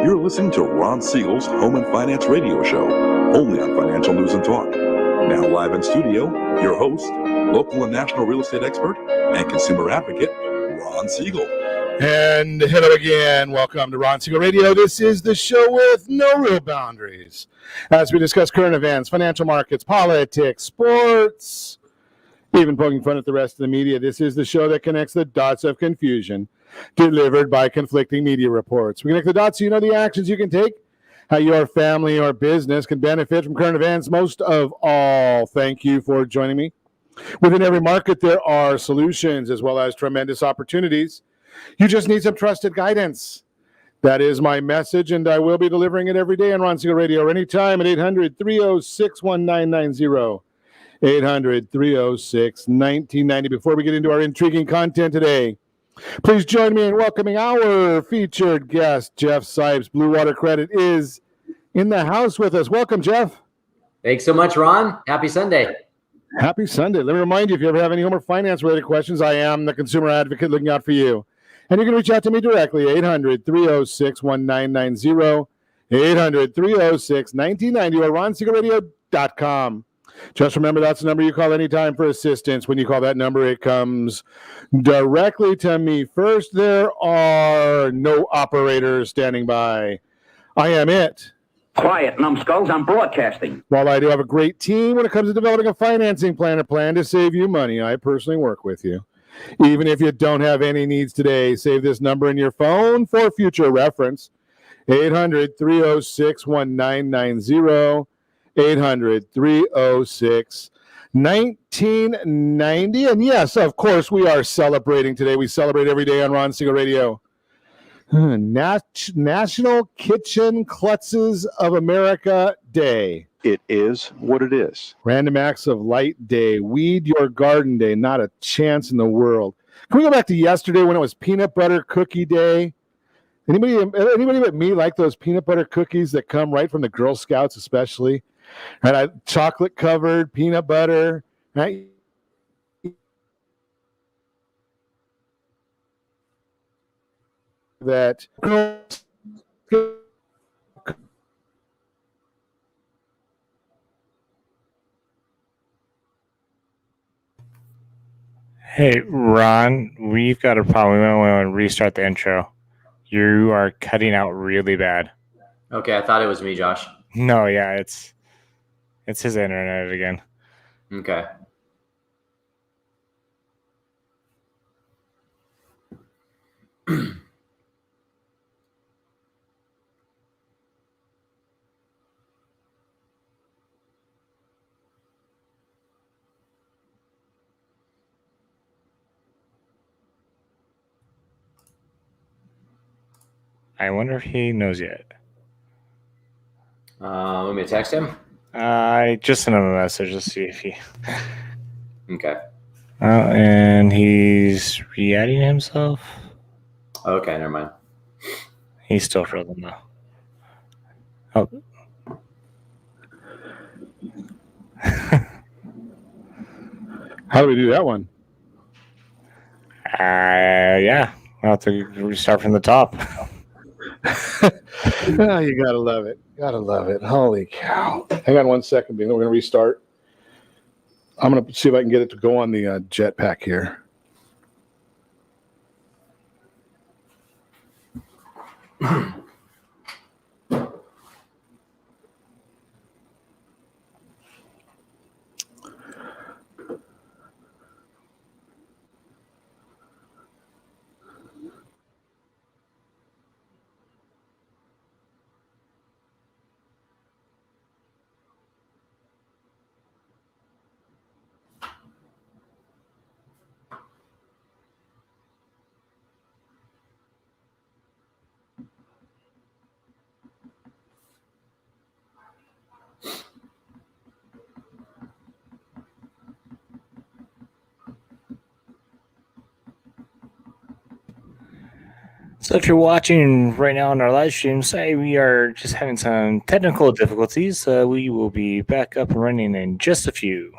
You're listening to Ron Siegel's Home and Finance Radio Show, only on Financial News and Talk. Now live in studio, your host, local and national real estate expert and consumer advocate, Ron Siegel. And hello again. Welcome to Ron Siegel Radio. This is the show with no real boundaries. As we discuss current events, financial markets, politics, sports, even poking fun at the rest of the media, this is the show that connects the dots of confusion delivered by conflicting media reports. We connect the dots so you know the actions you can take, how your family or business can benefit from current events. Most of all, thank you for joining me. Within every market, there are solutions as well as tremendous opportunities. You just need some trusted guidance. That is my message, and I will be delivering it every day on Ron Siegel Radio or anytime at 800-306-1990. 800-306-1990. Before we get into our intriguing content today, please join me in welcoming our featured guest, Jeff Sipes. Blue Water Credit is in the house with us. Welcome, Jeff. Thanks so much, Ron. Happy Sunday. Happy Sunday. Let me remind you, if you ever have any home or finance-related questions, I am the consumer advocate looking out for you. And you can reach out to me directly, 800-306-1990, 800-306-1990, or ronsiegelradio.com. Just remember, that's the number you call anytime for assistance. When you call that number, it comes directly to me. First, there are no operators standing by. I am it. Quiet, numbskulls, I'm broadcasting. While I do have a great team when it comes to developing a financing plan, a plan to save you money, I personally work with you. Even if you don't have any needs today, save this number in your phone for future reference. 800-306-1990, 800-306-1990. And yes, of course, we are celebrating today. We celebrate every day on Ron Siegel Radio. National Kitchen Klutzes of America Day. It is what it is. Random Acts of Light Day. Weed Your Garden Day. Not a chance in the world. Can we go back to yesterday when it was Peanut Butter Cookie Day? Anybody but me like those peanut butter cookies that come right from the Girl Scouts, especially? Right, chocolate covered peanut butter. Right? That Hey, Ron, we've got a problem. We want to restart the intro. You are cutting out really bad. Okay, I thought it was me, Josh. No, yeah, it's his internet again. Okay. I wonder if he knows yet. Want me to text him? I just sent him a message to see if he... Okay. And he's re-adding himself. Okay, never mind. He's still frozen though. Oh. How do we do that one? Yeah. We'll have to restart from the top. Oh, you gotta love it. Gotta love it. Holy cow. Hang on 1 second, We're going to restart. I'm going to see if I can get it to go on the jetpack here. So if you're watching right now on our live stream, say we are just having some technical difficulties. We will be back up and running in just a few.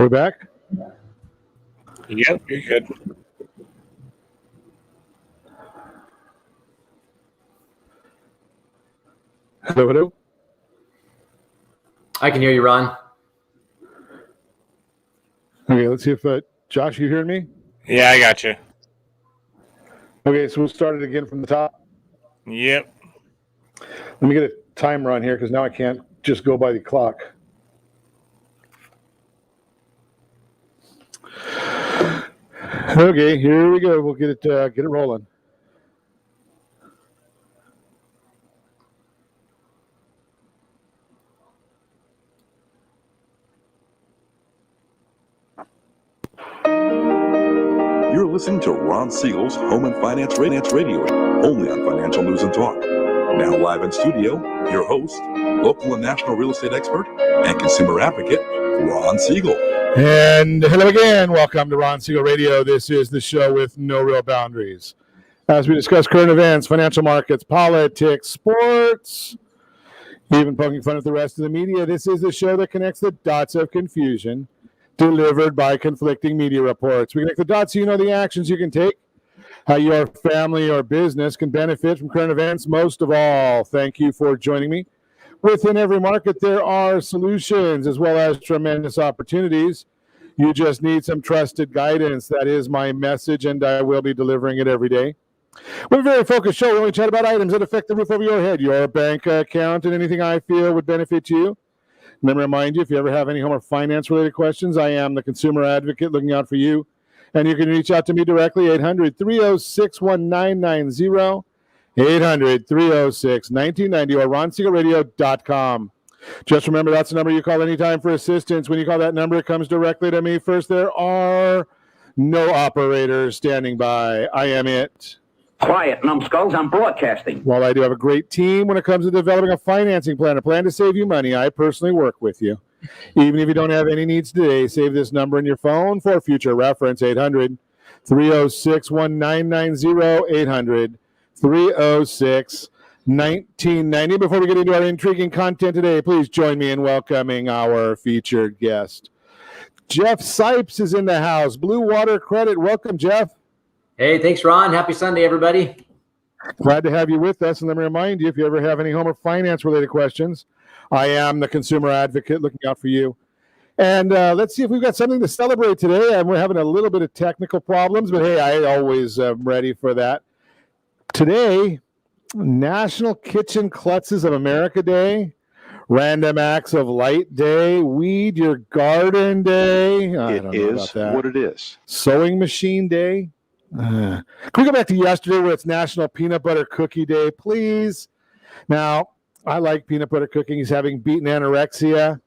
we back? Yep, you're good. Hello, hello. I can hear you, Ron. Okay, let's see if Josh, you hearing me? Yeah, I got you. Okay, so we'll start it again from the top. Yep. Let me get a timer on here because now I can't just go by the clock. Okay, here we go. We'll get it rolling. You're listening to Ron Siegel's Home and Finance Radio, only on Financial News and Talk. Now live in studio, your host, local and national real estate expert and consumer advocate, Ron Siegel. And hello again. Welcome to Ron Siegel Radio. This is the show with no real boundaries. As we discuss current events, financial markets, politics, sports, even poking fun at the rest of the media, this is the show that connects the dots of confusion delivered by conflicting media reports. We connect the dots so you know the actions you can take, how your family or business can benefit from current events. Most of all, thank you for joining me. Within every market, there are solutions as well as tremendous opportunities. You just need some trusted guidance. That is my message, and I will be delivering it every day. We're a very focused show. We only chat about items that affect the roof over your head, your bank account, and anything I feel would benefit you. Let me remind you, if you ever have any home or finance-related questions, I am the consumer advocate looking out for you. And you can reach out to me directly, 800-306-1990, 800-306-1990, or ronsiegelradio.com. Just remember, that's the number you call anytime for assistance. When you call that number, it comes directly to me. First, there are no operators standing by. I am it. Quiet, numbskulls, I'm broadcasting. While I do have a great team when it comes to developing a financing plan, a plan to save you money, I personally work with you. Even if you don't have any needs today, save this number in your phone for future reference, 800-306-1990, 800-306-1990. Before we get into our intriguing content today, please join me in welcoming our featured guest. Jeff Sipes is in the house. Blue Water Credit. Welcome, Jeff. Hey, thanks, Ron. Happy Sunday, everybody. Glad to have you with us. And let me remind you, if you ever have any home or finance-related questions, I am the consumer advocate looking out for you. And let's see if we've got something to celebrate today. And we're having a little bit of technical problems, but hey, I always am ready for that. Today, National Kitchen Klutzes of America Day, Random Acts of Light Day, Weed Your Garden Day. It is what it is. Sewing Machine Day. Can we go back to yesterday where it's National Peanut Butter Cookie Day, please? Now, I like peanut butter cookies, having beaten anorexia.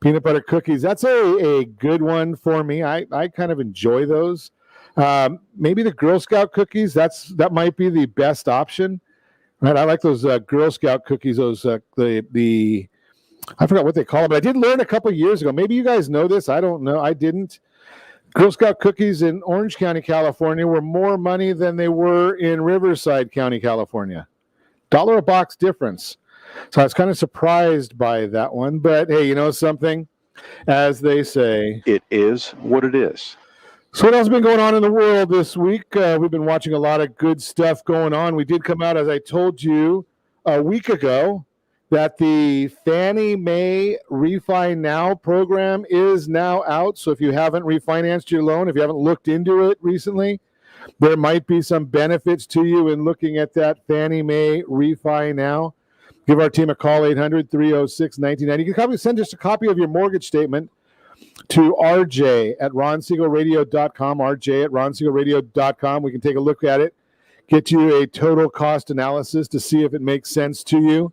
Peanut butter cookies, that's a good one for me. I kind of enjoy those. Maybe the Girl Scout cookies, that might be the best option. Right? I like those Girl Scout cookies, those I forgot what they call them, but I did learn a couple years ago. Maybe you guys know this. I don't know. I didn't. Girl Scout cookies in Orange County, California were more money than they were in Riverside County, California. $1 a box difference. So I was kind of surprised by that one. But hey, you know something? As they say, It is what it is. so what else has been going on in the world this week? We've been watching a lot of good stuff going on. We did come out, as I told you a week ago, that the Fannie Mae Refi Now program is now out. So if you haven't refinanced your loan, if you haven't looked into it recently, there might be some benefits to you in looking at that Fannie Mae Refi Now. Give our team a call, 800-306-1990. You can send us a copy of your mortgage statement to RJ at ronsiegelradio.com, RJ at ronsiegelradio.com. We can take a look at it, get you a total cost analysis to see if it makes sense to you.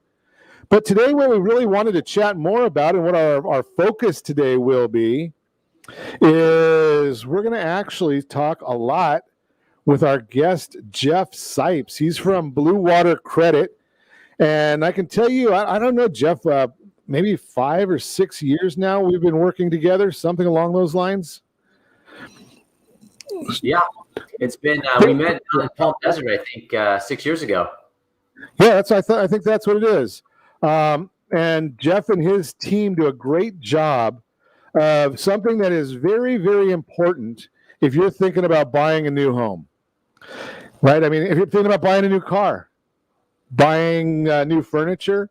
But today, what we really wanted to chat more about and what our focus today will be is we're going to actually talk a lot with our guest, Jeff Sipes. He's from Blue Water Credit. And I can tell you, I don't know, Jeff, maybe 5 or 6 years now we've been working together, something along those lines. Yeah, it's been, we met down in Palm Desert, I think, 6 years ago. Yeah, I think that's what it is. And Jeff and his team do a great job of something that is very, very important if you're thinking about buying a new home, right? I mean, if you're thinking about buying a new car, buying new furniture,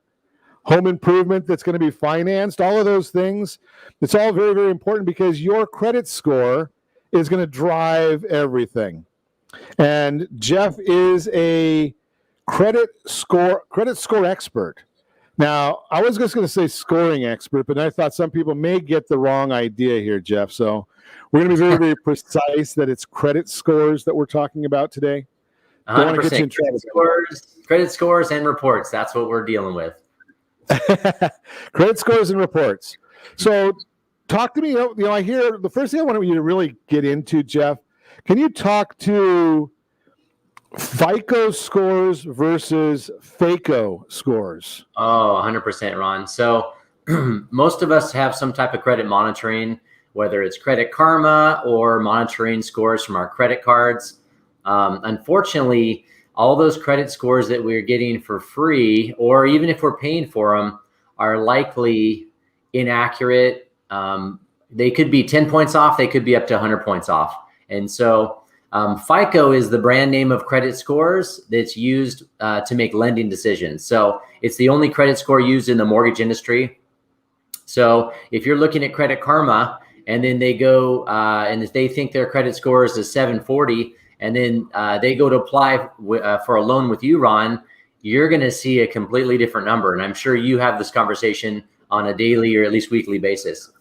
home improvement that's going to be financed, all of those things, it's all very, very important because your credit score is going to drive everything. And Jeff is a credit score expert. Now, I was just going to say scoring expert, but I thought some people may get the wrong idea here, Jeff. So we're going to be very, very precise that it's credit scores that we're talking about today. 100%. Credit scores and reports. That's what we're dealing with. Credit scores and reports. So talk to me. I hear the first thing I want you to really get into, Jeff. Can you talk to FICO scores versus FAKO scores? Oh, 100%, Ron. So most of us have some type of credit monitoring, whether it's Credit Karma or monitoring scores from our credit cards. Unfortunately, all those credit scores that we're getting for free, or even if we're paying for them, are likely inaccurate. They could be 10 points off. They could be up to 100 points off. And so FICO is the brand name of credit scores that's used to make lending decisions. So it's the only credit score used in the mortgage industry. So if you're looking at Credit Karma and then they go and if they think their credit score is a 740 and then they go to apply for a loan with you, Ron, you're going to see a completely different number. And I'm sure you have this conversation on a daily or at least weekly basis.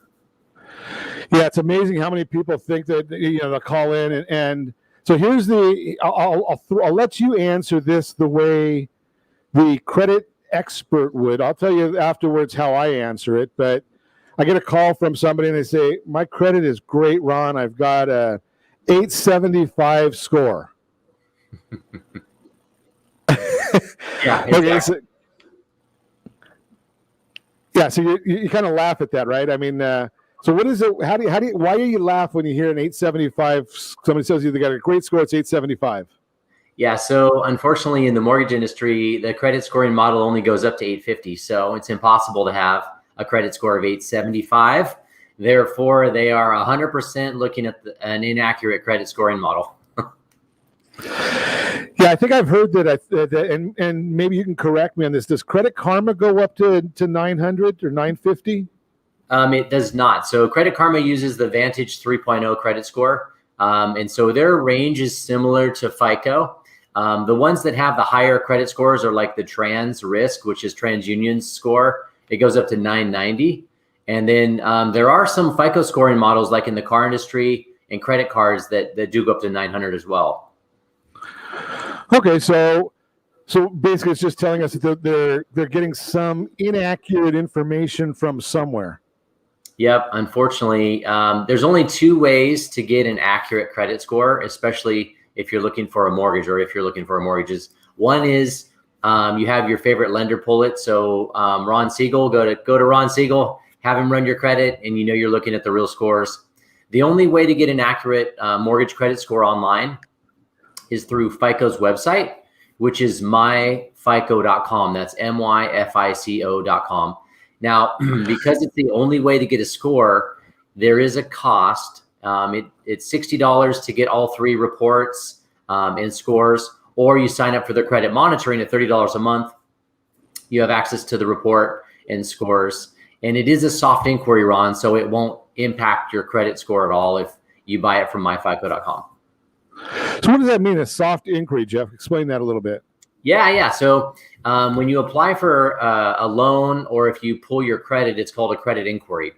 Yeah, it's amazing how many people think that they'll call in and so here's I'll let you answer this the way the credit expert would. I'll tell you afterwards how I answer it, but I get a call from somebody and they say, my credit is great, Ron. I've got a 875 score. Yeah. Okay, so you kind of laugh at that, right? I mean, so what is it? Why do you laugh when you hear an 875? Somebody tells you they got a great score. It's 875. Yeah. So unfortunately, in the mortgage industry, the credit scoring model only goes up to 850. So it's impossible to have a credit score of 875. Therefore, they are 100% looking at an inaccurate credit scoring model. Yeah, I think I've heard that, and maybe you can correct me on this. Does Credit Karma go up to 900 or 950? It does not. So Credit Karma uses the Vantage 3.0 credit score. And so their range is similar to FICO. The ones that have the higher credit scores are like the Trans Risk, which is TransUnion's score. It goes up to 990. And then there are some FICO scoring models like in the car industry and credit cards that do go up to 900 as well. Okay, so basically it's just telling us that they're getting some inaccurate information from somewhere. Yep. Unfortunately, there's only two ways to get an accurate credit score, especially if you're looking for a mortgage or if you're looking for mortgages. One is you have your favorite lender pull it. So Ron Siegel, go to Ron Siegel, have him run your credit, and you're looking at the real scores. The only way to get an accurate mortgage credit score online is through FICO's website, which is myfico.com. That's myfico.com. Now, because it's the only way to get a score, there is a cost. It's $60 to get all three reports and scores, or you sign up for the credit monitoring at $30 a month. You have access to the report and scores. And it is a soft inquiry, Ron, so it won't impact your credit score at all if you buy it from myfico.com. So what does that mean, a soft inquiry, Jeff? Explain that a little bit. Yeah. So when you apply for a loan or if you pull your credit, it's called a credit inquiry.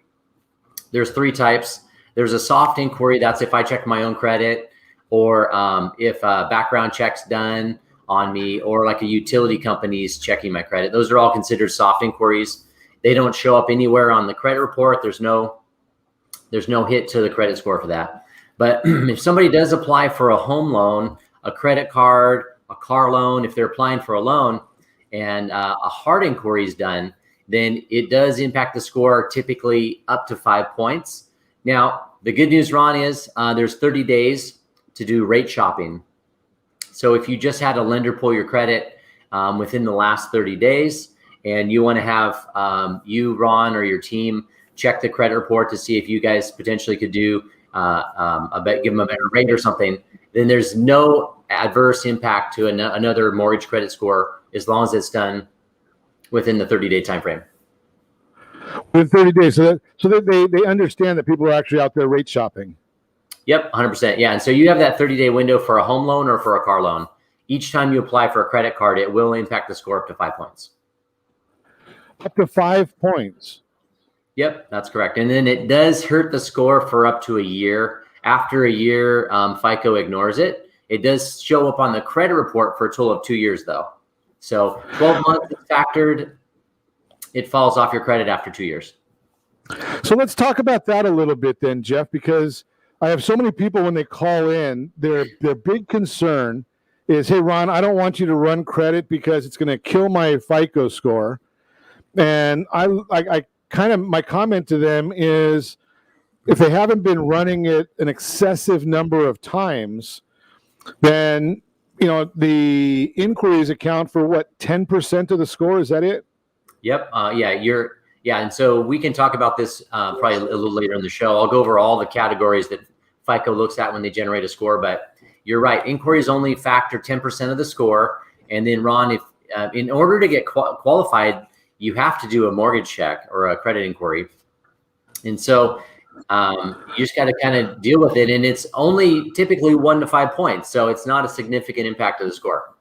There's three types. There's a soft inquiry. That's if I check my own credit or if a background check's done on me or like a utility company's checking my credit. Those are all considered soft inquiries. They don't show up anywhere on the credit report. There's no hit to the credit score for that. But if somebody does apply for a home loan, a credit card, a car loan, if they're applying for a loan and a hard inquiry is done, then it does impact the score typically up to 5 points. Now, the good news, Ron, is there's 30 days to do rate shopping. So if you just had a lender pull your credit within the last 30 days and you want to have you, Ron, or your team check the credit report to see if you guys potentially could do give them a better rate or something, then there's no adverse impact to another mortgage credit score as long as it's done within the 30-day time frame. Within 30 days, so that they understand that people are actually out there rate shopping. Yep, 100%. Yeah, and so you have that 30-day window for a home loan or for a car loan. Each time you apply for a credit card, it will impact the score up to 5 points. Up to 5 points. Yep, that's correct. And then it does hurt the score for up to a year. After a year, FICO ignores it. It does show up on the credit report for a total of 2 years, though. So 12 months is factored. It falls off your credit after 2 years. So let's talk about that a little bit then, Jeff, because I have so many people when they call in, their big concern is, hey, Ron, I don't want you to run credit because it's going to kill my FICO score. And I kind of, my comment to them is, if they haven't been running it an excessive number of times, then, you know, the inquiries account for what, 10% of the score? Is that it? Yep. Yeah. And so we can talk about this probably a little later in the show. I'll go over all the categories that FICO looks at when they generate a score, but you're right. Inquiries only factor 10% of the score. And then Ron, if in order to get qualified, you have to do a mortgage check or a credit inquiry. And so you just got to kind of deal with it. And it's only typically 1 to 5 points. So it's not a significant impact to the score.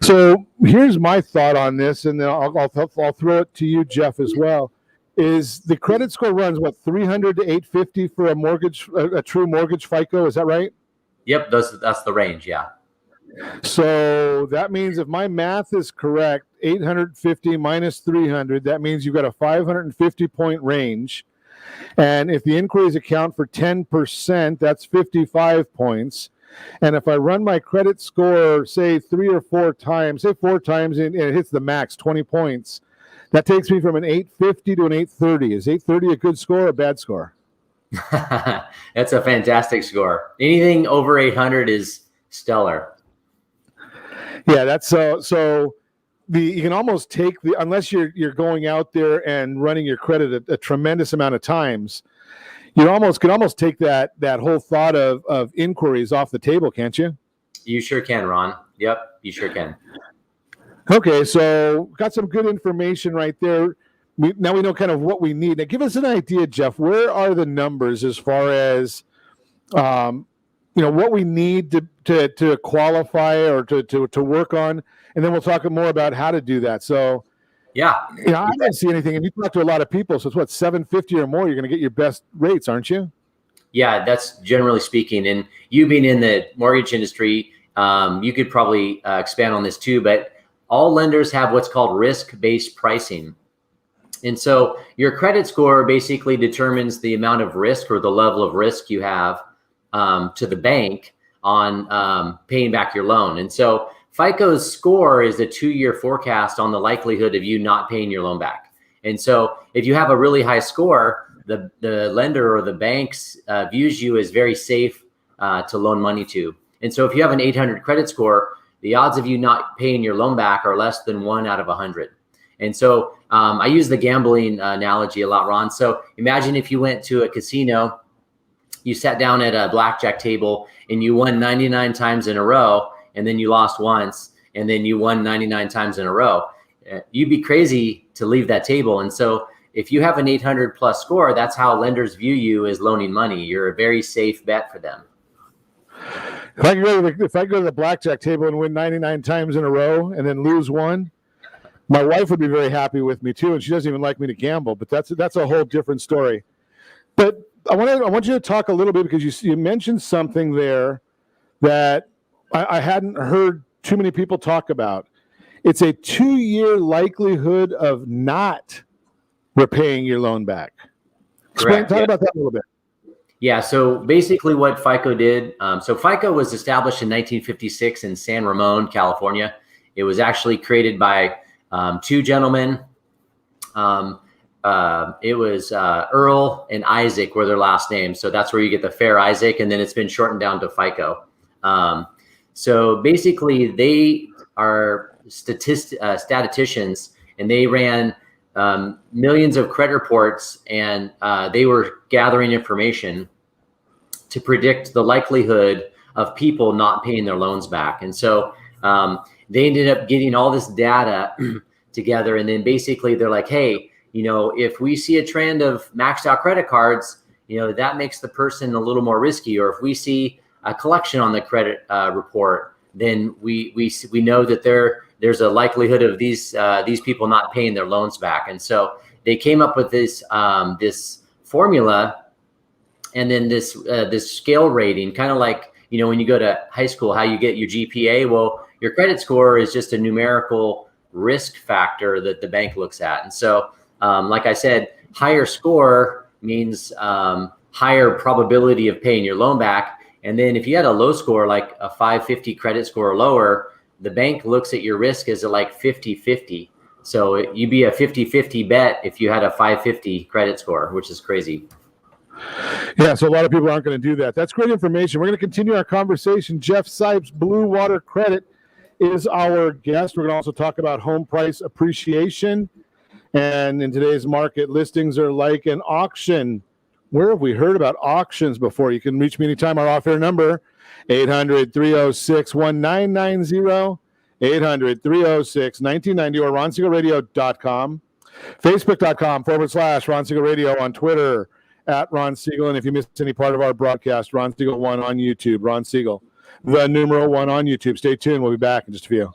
So here's my thought on this, and then I'll throw it to you, Jeff, as well. Is the credit score runs, what, 300 to 850 for a mortgage, a true mortgage FICO? Is that right? Yep, that's the range, yeah. So that means if my math is correct, 850 minus 300, that means you've got a 550-point range. And if the inquiries account for 10%, that's 55 points. And if I run my credit score, say 3 or 4 times, say 4 times, and it hits the max, 20 points, that takes me from an 850 to an 830. Is 830 a good score or a bad score? That's a fantastic score. Anything over 800 is stellar. Yeah, that's so you can almost take the, unless you're going out there and running your credit a tremendous amount of times, you can almost take that whole thought of inquiries off the table, can't you? You sure can, Ron. Yep, you sure can. Okay, so got some good information right there. Now we know kind of what we need. Now give us an idea, Jeff. Where are the numbers as far as what we need to qualify or to work on, and then we'll talk more about how to do that. So yeah, I don't see anything. And you talk to a lot of people, so it's what, 750 or more, you're going to get your best rates, aren't you? Yeah, that's generally speaking. And you being in the mortgage industry, you could probably expand on this too, but all lenders have what's called risk-based pricing. And so your credit score basically determines the amount of risk or the level of risk you have to the bank on paying back your loan. And so FICO's score is a 2-year forecast on the likelihood of you not paying your loan back. And so if you have a really high score, the lender or the banks views you as very safe to loan money to. And so if you have an 800 credit score, the odds of you not paying your loan back are less than 1 out of 100. And so I use the gambling analogy a lot, Ron. So imagine if you went to a casino, you sat down at a blackjack table and you won 99 times in a row, and then you lost once, and then you won 99 times in a row. You'd be crazy to leave that table. And so if you have an 800 plus score, that's how lenders view you as loaning money. You're a very safe bet for them. If I go to the blackjack table and win 99 times in a row and then lose one, my wife would be very happy with me too, and she doesn't even like me to gamble. But that's a whole different story. But I want you to talk a little bit, because you mentioned something there that I hadn't heard too many people talk about. It's a 2-year likelihood of not repaying your loan back. Correct. Talk about that a little bit. Yeah, so basically what FICO did, so FICO was established in 1956 in San Ramon, California. It was actually created by 2 gentlemen. It was Earl and Isaac were their last names. So that's where you get the Fair Isaac, and then it's been shortened down to FICO. So basically they are statisticians, and they ran millions of credit reports, and they were gathering information to predict the likelihood of people not paying their loans back. And so they ended up getting all this data together. And then basically they're like, hey, if we see a trend of maxed out credit cards, that makes the person a little more risky. Or if we see a collection on the credit report, then we know that there's a likelihood of these people not paying their loans back. And so they came up with this formula, and then this scale rating, kind of like when you go to high school, how you get your GPA. Well, your credit score is just a numerical risk factor that the bank looks at. And so, like I said, higher score means higher probability of paying your loan back. And then if you had a low score, like a 550 credit score or lower, the bank looks at your risk as like 50-50. So you'd be a 50-50 bet if you had a 550 credit score, which is crazy. Yeah, so a lot of people aren't going to do that. That's great information. We're going to continue our conversation. Jeff Sipes, Blue Water Credit, is our guest. We're going to also talk about home price appreciation. And in today's market, listings are like an auction. Where have we heard about auctions before? You can reach me anytime. Our off-air number, 800-306-1990, 800-306-1990, or ronsiegelradio.com, facebook.com/Ron Siegel Radio, on Twitter, at Ron Siegel. And if you missed any part of our broadcast, Ron Siegel 1 on YouTube, Ron Siegel, the numeral 1 on YouTube. Stay tuned. We'll be back in just a few.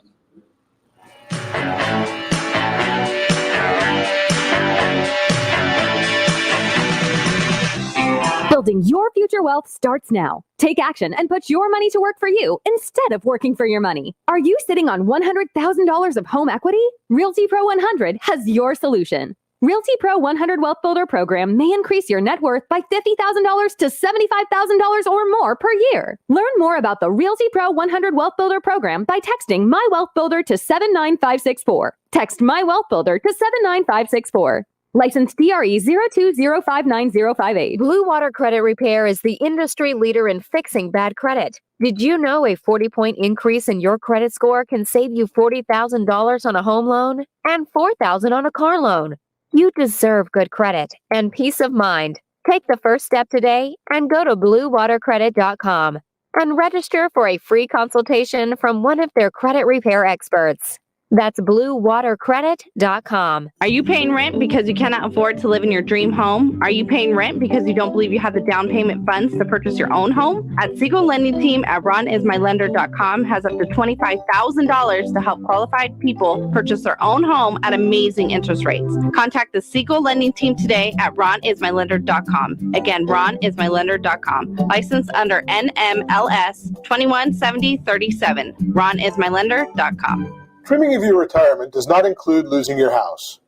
Building your future wealth starts now. Take action and put your money to work for you instead of working for your money. Are you sitting on $100,000 of home equity? Realty Pro 100 has your solution. Realty Pro 100 Wealth Builder program may increase your net worth by $50,000 to $75,000 or more per year. Learn more about the Realty Pro 100 Wealth Builder program by texting My Wealth Builder to 79564. Text My Wealth Builder to 79564. License DRE 020590058. Blue Water Credit Repair is the industry leader in fixing bad credit. Did you know a 40-point increase in your credit score can save you $40,000 on a home loan and $4,000 on a car loan? You deserve good credit and peace of mind. Take the first step today and go to bluewatercredit.com and register for a free consultation from one of their credit repair experts. That's bluewatercredit.com. Are you paying rent because you cannot afford to live in your dream home? Are you paying rent because you don't believe you have the down payment funds to purchase your own home? At Siegel Lending Team at ronismylender.com has up to $25,000 to help qualified people purchase their own home at amazing interest rates. Contact the Siegel Lending Team today at ronismylender.com. Again, ronismylender.com. Licensed under NMLS 217037. ronismylender.com. Trimming of your retirement does not include losing your house.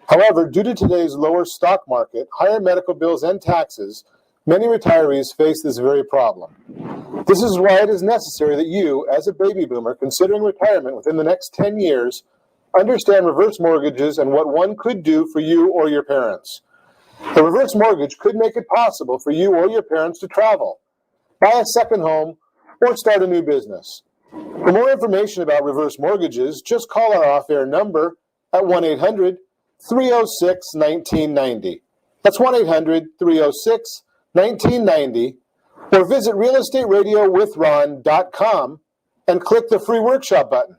However, due to today's lower stock market, higher medical bills, and taxes, many retirees face this very problem. This is why it is necessary that you, as a baby boomer considering retirement within the next 10 years, understand reverse mortgages and what one could do for you or your parents. The reverse mortgage could make it possible for you or your parents to travel, buy a second home, or start a new business. For more information about reverse mortgages, just call our off-air number at 1-800-306-1990. That's 1-800-306-1990, or visit realestateradio.com and click the free workshop button.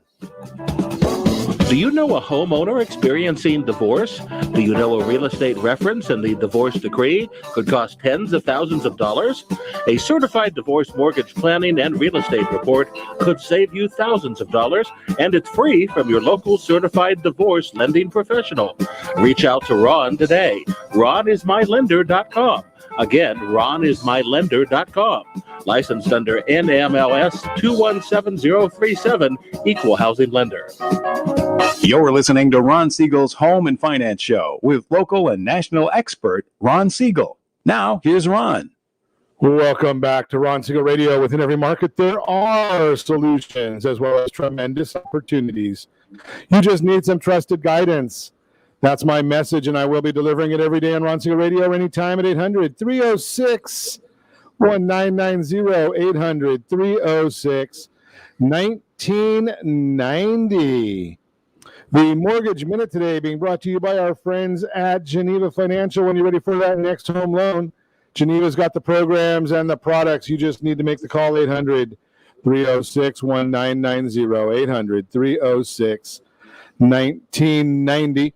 Do you know a homeowner experiencing divorce? Do you know a real estate reference and the divorce decree could cost tens of thousands of dollars? A certified divorce mortgage planning and real estate report could save you thousands of dollars, and it's free from your local certified divorce lending professional. Reach out to Ron today. RonIsMyLender.com. Again, RonIsMyLender.com. Licensed under NMLS 217037, Equal Housing Lender. You're listening to Ron Siegel's Home and Finance Show with local and national expert Ron Siegel. Now, here's Ron. Welcome back to Ron Siegel Radio. Within every market, there are solutions as well as tremendous opportunities. You just need some trusted guidance. That's my message, and I will be delivering it every day on Ron Siegel Radio anytime at 800-306-1990, 800-306-1990. The Mortgage Minute today being brought to you by our friends at Geneva Financial. When you're ready for that next home loan, Geneva's got the programs and the products. You just need to make the call, 800-306-1990, 800-306-1990.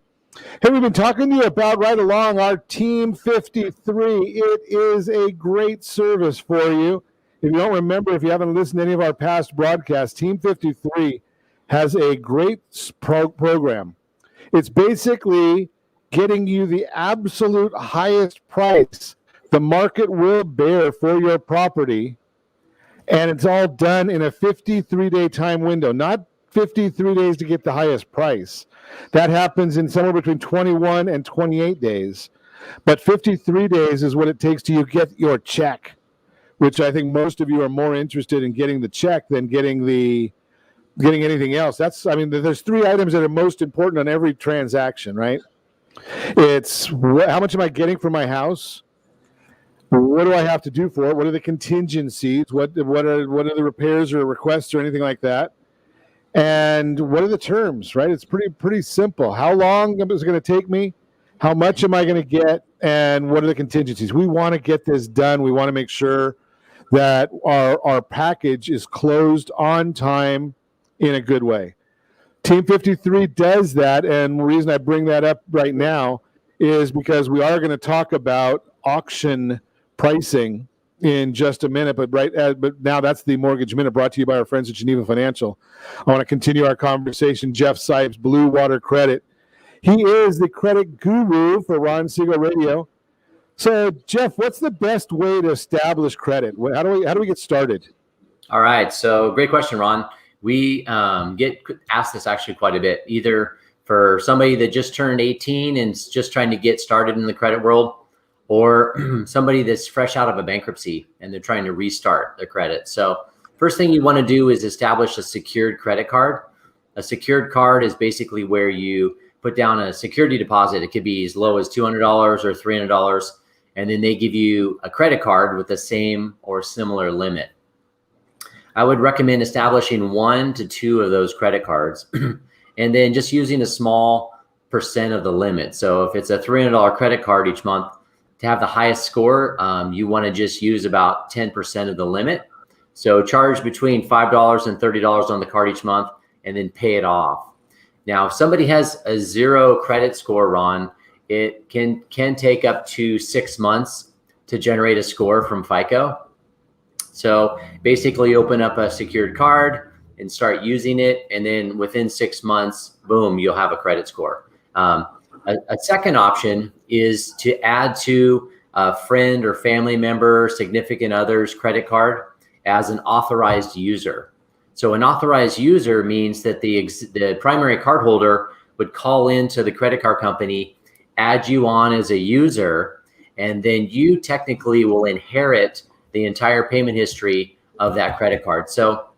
Hey, we've been talking to you about right along our Team 53. It is a great service for you. If you don't remember, if you haven't listened to any of our past broadcasts, Team 53 has a great program. It's basically getting you the absolute highest price the market will bear for your property, and it's all done in a 53-day time window, not 53 days to get the highest price. That happens in somewhere between 21 and 28 days. But 53 days is what it takes to you get your check, which I think most of you are more interested in getting the check than getting anything else. There's three items that are most important on every transaction, right? It's how much am I getting for my house? What do I have to do for it? What are the contingencies? What are the repairs or requests or anything like that? And what are the terms, right? It's pretty simple. How long is it going to take me? How much am I going to get? And what are the contingencies? We want to get this done. We want to make sure that our package is closed on time in a good way. Team 53 does that, and the reason I bring that up right now is because we are going to talk about auction pricing in just a minute, but now that's the Mortgage Minute brought to you by our friends at Geneva Financial. I want to continue our conversation. Jeff Sipes, Blue Water Credit. He is the credit guru for Ron Siegel Radio. So, Jeff, what's the best way to establish credit? How do we get started? All right. So, great question, Ron. We get asked this actually quite a bit, either for somebody that just turned 18 and is just trying to get started in the credit world, or somebody that's fresh out of a bankruptcy and they're trying to restart their credit. So first thing you want to do is establish a secured credit card. A secured card is basically where you put down a security deposit. It could be as low as $200 or $300, and then they give you a credit card with the same or similar limit. I would recommend establishing 1 to 2 of those credit cards and then just using a small percent of the limit. So if it's a $300 credit card each month, to have the highest score, you want to just use about 10% of the limit. So charge between $5 and $30 on the card each month and then pay it off. Now, if somebody has a 0 credit score, Ron, it can take up to 6 months to generate a score from FICO. So basically open up a secured card and start using it. And then within 6 months, boom, you'll have a credit score. A second option is to add to a friend or family member, significant other's credit card as an authorized user. So an authorized user means that the primary cardholder would call into the credit card company, add you on as a user, and then you technically will inherit the entire payment history of that credit card. So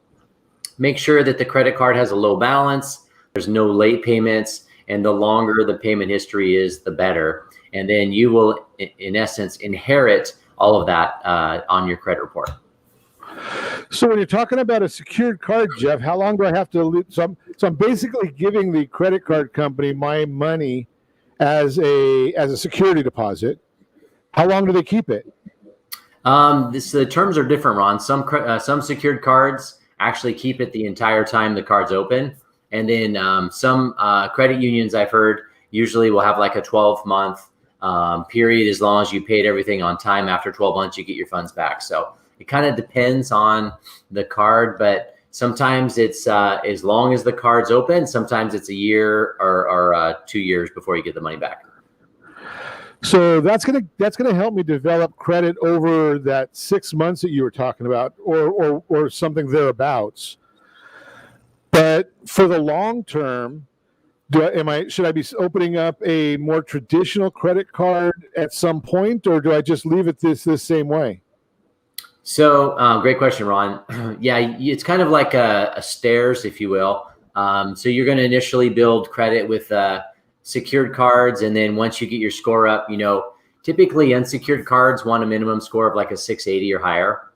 make sure that the credit card has a low balance, there's no late payments, and the longer the payment history is, the better. And then you will, in essence, inherit all of that on your credit report. So when you're talking about a secured card, Jeff, how long do I have to leave? So I'm basically giving the credit card company my money as a security deposit. How long do they keep it? The terms are different, Ron. Some secured cards actually keep it the entire time the card's open. And then some credit unions I've heard usually will have like a 12-month period. As long as you paid everything on time, after 12 months, you get your funds back. So it kind of depends on the card, but sometimes it's as long as the card's open. Sometimes it's a year or 2 years before you get the money back. So that's gonna help me develop credit over that 6 months that you were talking about, or something thereabouts. But for the long term, should I be opening up a more traditional credit card at some point, or do I just leave it this same way? So great question, Ron. Yeah, it's kind of like a stairs, if you will. So you're going to initially build credit with secured cards, and then once you get your score up, typically unsecured cards want a minimum score of like a 680 or higher,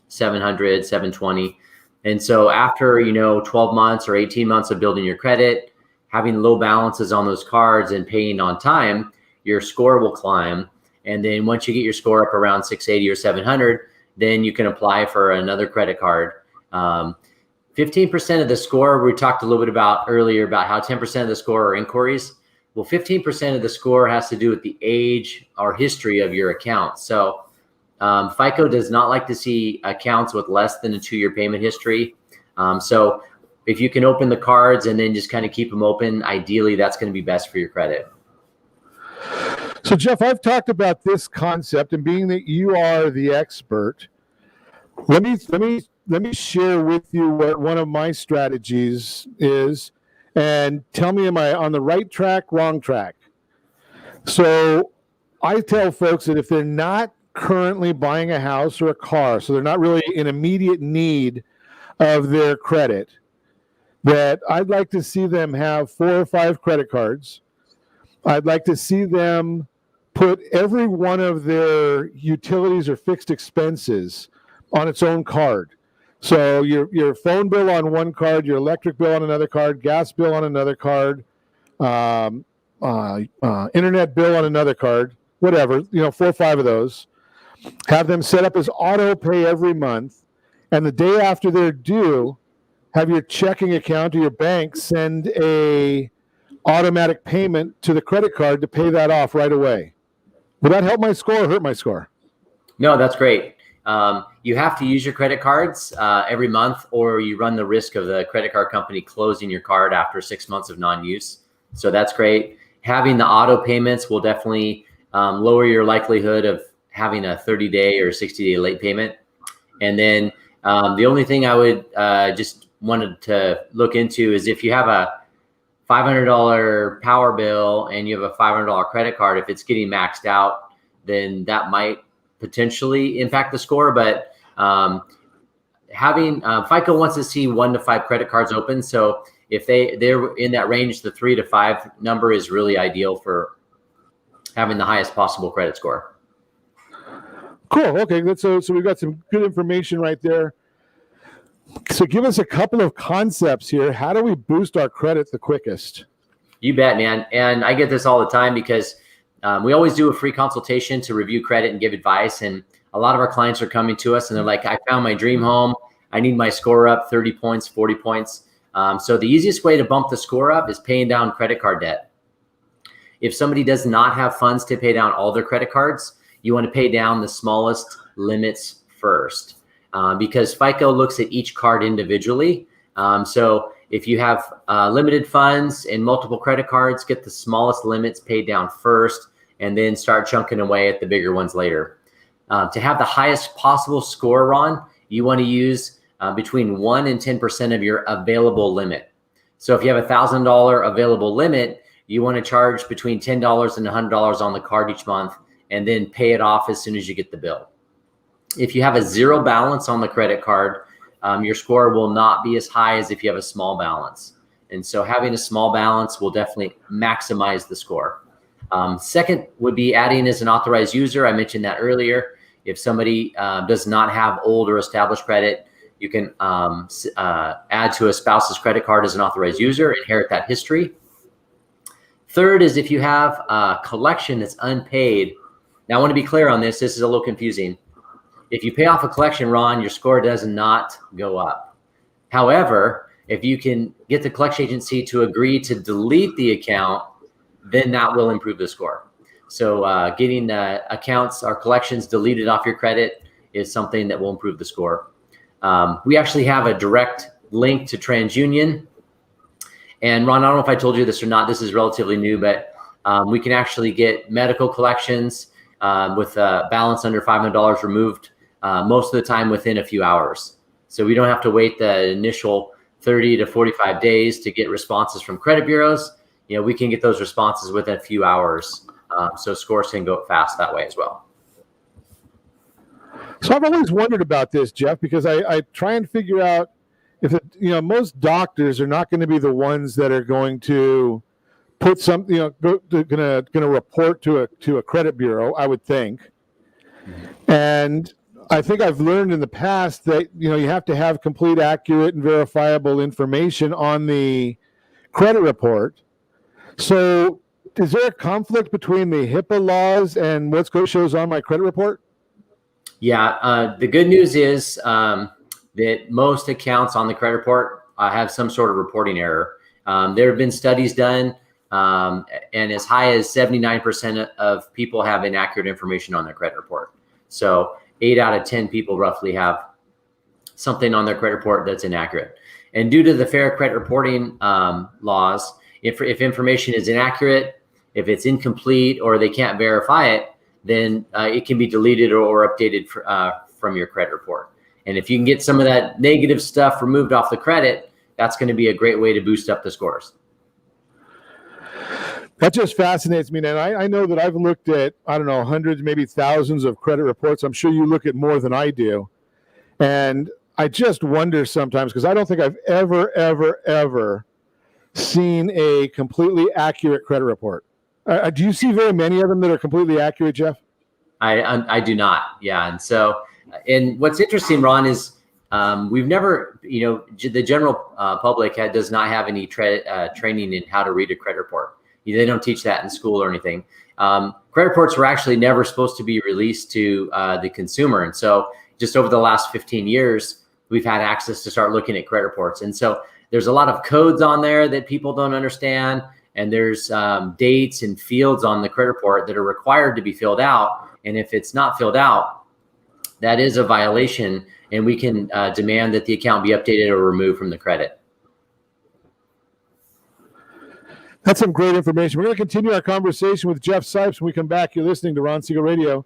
700, 720. And so after, 12 months or 18 months of building your credit, having low balances on those cards and paying on time, your score will climb. And then once you get your score up around 680 or 700, then you can apply for another credit card. 15% of the score, we talked a little bit about earlier about how 10% of the score are inquiries. Well, 15% of the score has to do with the age or history of your account. So FICO does not like to see accounts with less than a 2-year payment history. So if you can open the cards and then just kind of keep them open, ideally that's going to be best for your credit. So Jeff, I've talked about this concept, and being that you are the expert, let me share with you what one of my strategies is, and tell me, am I on the right track, wrong track? So I tell folks that if they're not currently buying a house or a car, so they're not really in immediate need of their credit, that I'd like to see them have 4 or 5 credit cards. I'd like to see them put every one of their utilities or fixed expenses on its own card. So your phone bill on one card, your electric bill on another card, gas bill on another card, internet bill on another card, whatever, 4 or 5 of those. Have them set up as auto pay every month. And the day after they're due, have your checking account or your bank send a automatic payment to the credit card to pay that off right away. Would that help my score or hurt my score? No, that's great. You have to use your credit cards every month, or you run the risk of the credit card company closing your card after 6 months of non-use. So that's great. Having the auto payments will definitely lower your likelihood of having a 30-day or 60-day late payment. And then the only thing I would just wanted to look into is if you have a $500 power bill and you have a $500 credit card, if it's getting maxed out, then that might potentially impact the score. But having FICO wants to see 1 to 5 credit cards open. So if they're in that range, the 3 to 5 number is really ideal for having the highest possible credit score. Cool. Okay. So we've got some good information right there. So give us a couple of concepts here. How do we boost our credit the quickest? You bet, man. And I get this all the time because we always do a free consultation to review credit and give advice. And a lot of our clients are coming to us and they're like, I found my dream home. I need my score up 30 points, 40 points. So the easiest way to bump the score up is paying down credit card debt. If somebody does not have funds to pay down all their credit cards, you want to pay down the smallest limits first. Because FICO looks at each card individually. So if you have limited funds and multiple credit cards, get the smallest limits paid down first, and then start chunking away at the bigger ones later. To have the highest possible score, Ron, you want to use between 1 and 10% of your available limit. So if you have a $1,000 available limit, you want to charge between $10 and $100 on the card each month, and then pay it off as soon as you get the bill. If you have a 0 balance on the credit card, your score will not be as high as if you have a small balance. And so having a small balance will definitely maximize the score. Second would be adding as an authorized user. I mentioned that earlier. If somebody does not have old or established credit, you can add to a spouse's credit card as an authorized user, inherit that history. Third is if you have a collection that's unpaid. Now, I want to be clear on this. This is a little confusing. If you pay off a collection, Ron, your score does not go up. However, if you can get the collection agency to agree to delete the account, then that will improve the score. So getting accounts or collections deleted off your credit is something that will improve the score. We actually have a direct link to TransUnion. And Ron, I don't know if I told you this or not. This is relatively new, but we can actually get medical collections with a balance under $500 removed most of the time within a few hours. So we don't have to wait the initial 30 to 45 days to get responses from credit bureaus. We can get those responses within a few hours. So scores can go fast that way as well. So I've always wondered about this, Jeff, because I try and figure out if most doctors are not going to be the ones that are going to put something, going to report to a credit bureau, I would think. And I think I've learned in the past that you have to have complete, accurate, and verifiable information on the credit report. So is there a conflict between the HIPAA laws and what shows on my credit report? Yeah, the good news is that most accounts on the credit report have some sort of reporting error. There have been studies done, and as high as 79% of people have inaccurate information on their credit report. So 8 out of 10 people roughly have something on their credit report that's inaccurate. And due to the Fair Credit Reporting laws, if information is inaccurate, if it's incomplete, or they can't verify it, then it can be deleted or updated from your credit report. And if you can get some of that negative stuff removed off the credit, that's going to be a great way to boost up the scores. That just fascinates me. And I know that I've looked at, I don't know, hundreds, maybe thousands of credit reports. I'm sure you look at more than I do. And I just wonder sometimes, because I don't think I've ever seen a completely accurate credit report. Do you see very many of them that are completely accurate, Jeff? I do not. Yeah. And so, and what's interesting, Ron, is we've never, the general public does not have any training in how to read a credit report. They don't teach that in school or anything. Credit reports were actually never supposed to be released to the consumer. And so just over the last 15 years, we've had access to start looking at credit reports. And so there's a lot of codes on there that people don't understand. And there's dates and fields on the credit report that are required to be filled out. And if it's not filled out, that is a violation, and we can demand that the account be updated or removed from the credit. That's some great information. We're going to continue our conversation with Jeff Sipes when we come back. You're listening to Ron Siegel Radio,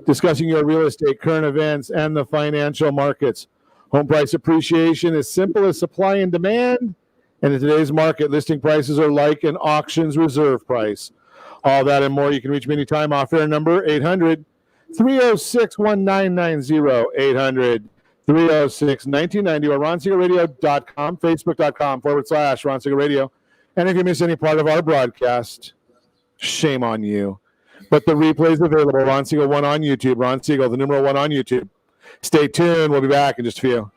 discussing your real estate, current events, and the financial markets. Home price appreciation is simple as supply and demand. And in today's market, listing prices are like an auction's reserve price. All that and more. You can reach me anytime. Off-air number 800-306-1990. 800-306-1990 or ronsiegelradio.com, facebook.com/Ron Siegel Radio. And if you miss any part of our broadcast, shame on you. But the replay is available. Ron Siegel 1 on YouTube. Ron Siegel, the number 1 on YouTube. Stay tuned. We'll be back in just a few.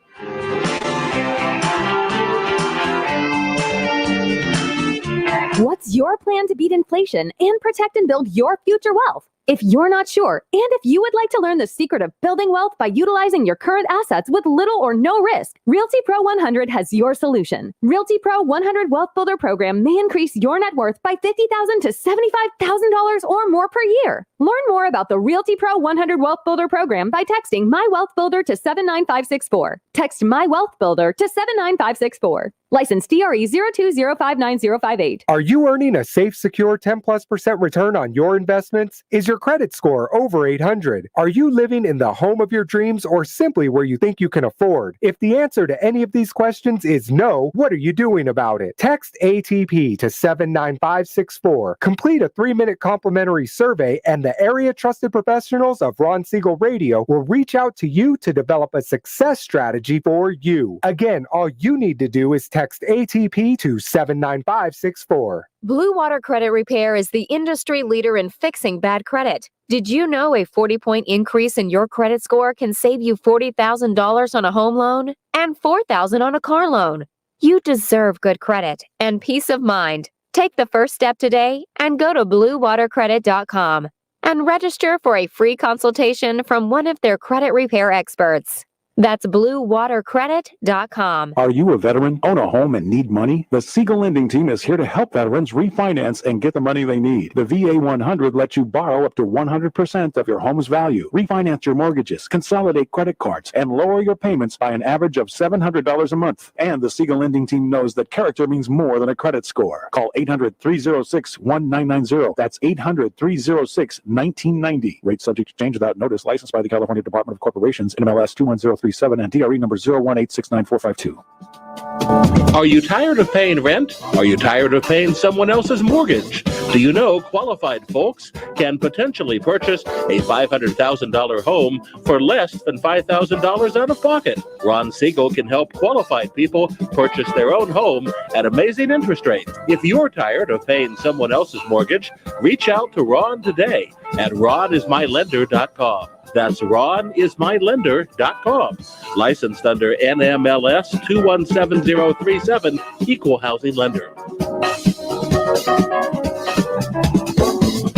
What's your plan to beat inflation and protect and build your future wealth? If you're not sure, and if you would like to learn the secret of building wealth by utilizing your current assets with little or no risk, Realty Pro 100 has your solution. Realty Pro 100 Wealth Builder Program may increase your net worth by $50,000 to $75,000 or more per year. Learn more about the Realty Pro 100 Wealth Builder Program by texting My Wealth Builder to 79564. Text My Wealth Builder to 79564. License DRE 02059058. Are you earning a safe, secure 10+% return on your investments? Is your credit score over 800? Are you living in the home of your dreams or simply where you think you can afford? If the answer to any of these questions is no, what are you doing about it? Text ATP to 79564. Complete a 3-minute complimentary survey and the area trusted professionals of Ron Siegel Radio will reach out to you to develop a success strategy for you. Again, all you need to do is text ATP to 79564. Blue Water Credit Repair is the industry leader in fixing bad credit. Did you know a 40-point increase in your credit score can save you $40,000 on a home loan and $4,000 on a car loan? You deserve good credit and peace of mind. Take the first step today and go to bluewatercredit.com and register for a free consultation from one of their credit repair experts. That's bluewatercredit.com. Are you a veteran, own a home, and need money? The Siegel Lending Team is here to help veterans refinance and get the money they need. The VA 100 lets you borrow up to 100% of your home's value, refinance your mortgages, consolidate credit cards, and lower your payments by an average of $700 a month. And the Siegel Lending Team knows that character means more than a credit score. Call 800-306-1990. That's 800-306-1990. Rate subject to change without notice. Licensed by the California Department of Corporations, NMLS 21037 and DRE number 018699452. Are you tired of paying rent? Are you tired of paying someone else's mortgage? Do you know qualified folks can potentially purchase a $500,000 home for less than $5,000 out of pocket? Ron Siegel can help qualified people purchase their own home at amazing interest rates. If you're tired of paying someone else's mortgage, reach out to Ron today at ronismylender.com. That's ronismylender.com. Licensed under NMLS 217037, Equal Housing Lender.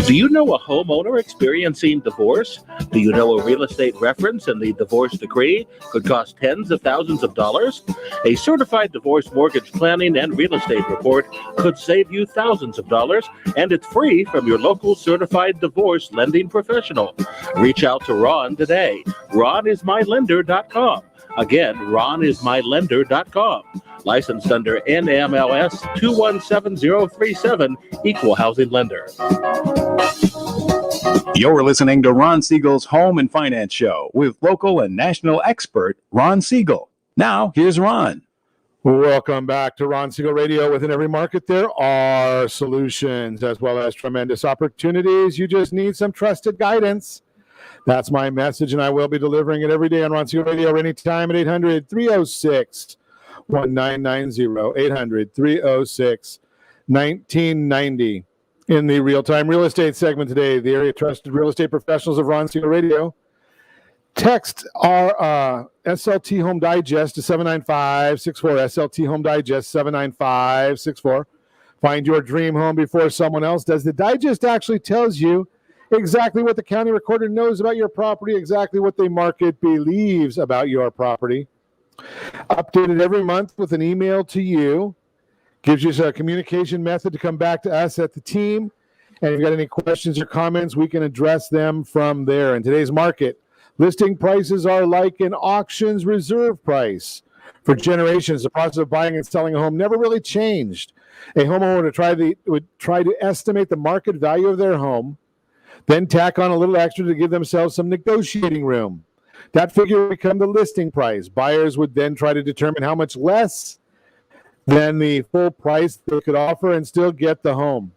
Do you know a homeowner experiencing divorce? Do you know a real estate reference and the divorce decree could cost tens of thousands of dollars? A certified divorce mortgage planning and real estate report could save you thousands of dollars, and it's free from your local certified divorce lending professional. Reach out to Ron today. RonIsMyLender.com. Again, RonIsMyLender.com. Licensed under NMLS 217037, Equal Housing Lender. You're listening to Ron Siegel's Home and Finance Show with local and national expert Ron Siegel. Now, here's Ron. Welcome back to Ron Siegel Radio. Within every market, there are solutions as well as tremendous opportunities. You just need some trusted guidance. That's my message, and I will be delivering it every day on Ron Siegel Radio anytime at 800-306-1990, 800-306-1990. In the real-time real estate segment today, the area trusted real estate professionals of Ron Siegel Radio. Text our SLT Home Digest to 79564, SLT Home Digest 79564. Find your dream home before someone else does. The digest actually tells you exactly what the county recorder knows about your property, exactly what the market believes about your property. Updated every month with an email to you. Gives you a communication method to come back to us at the team. And if you've got any questions or comments, we can address them from there. In today's market, listing prices are like an auction's reserve price. For generations, the process of buying and selling a home never really changed. A homeowner would try to estimate the market value of their home, then tack on a little extra to give themselves some negotiating room. That figure would become the listing price. Buyers would then try to determine how much less than the full price they could offer and still get the home.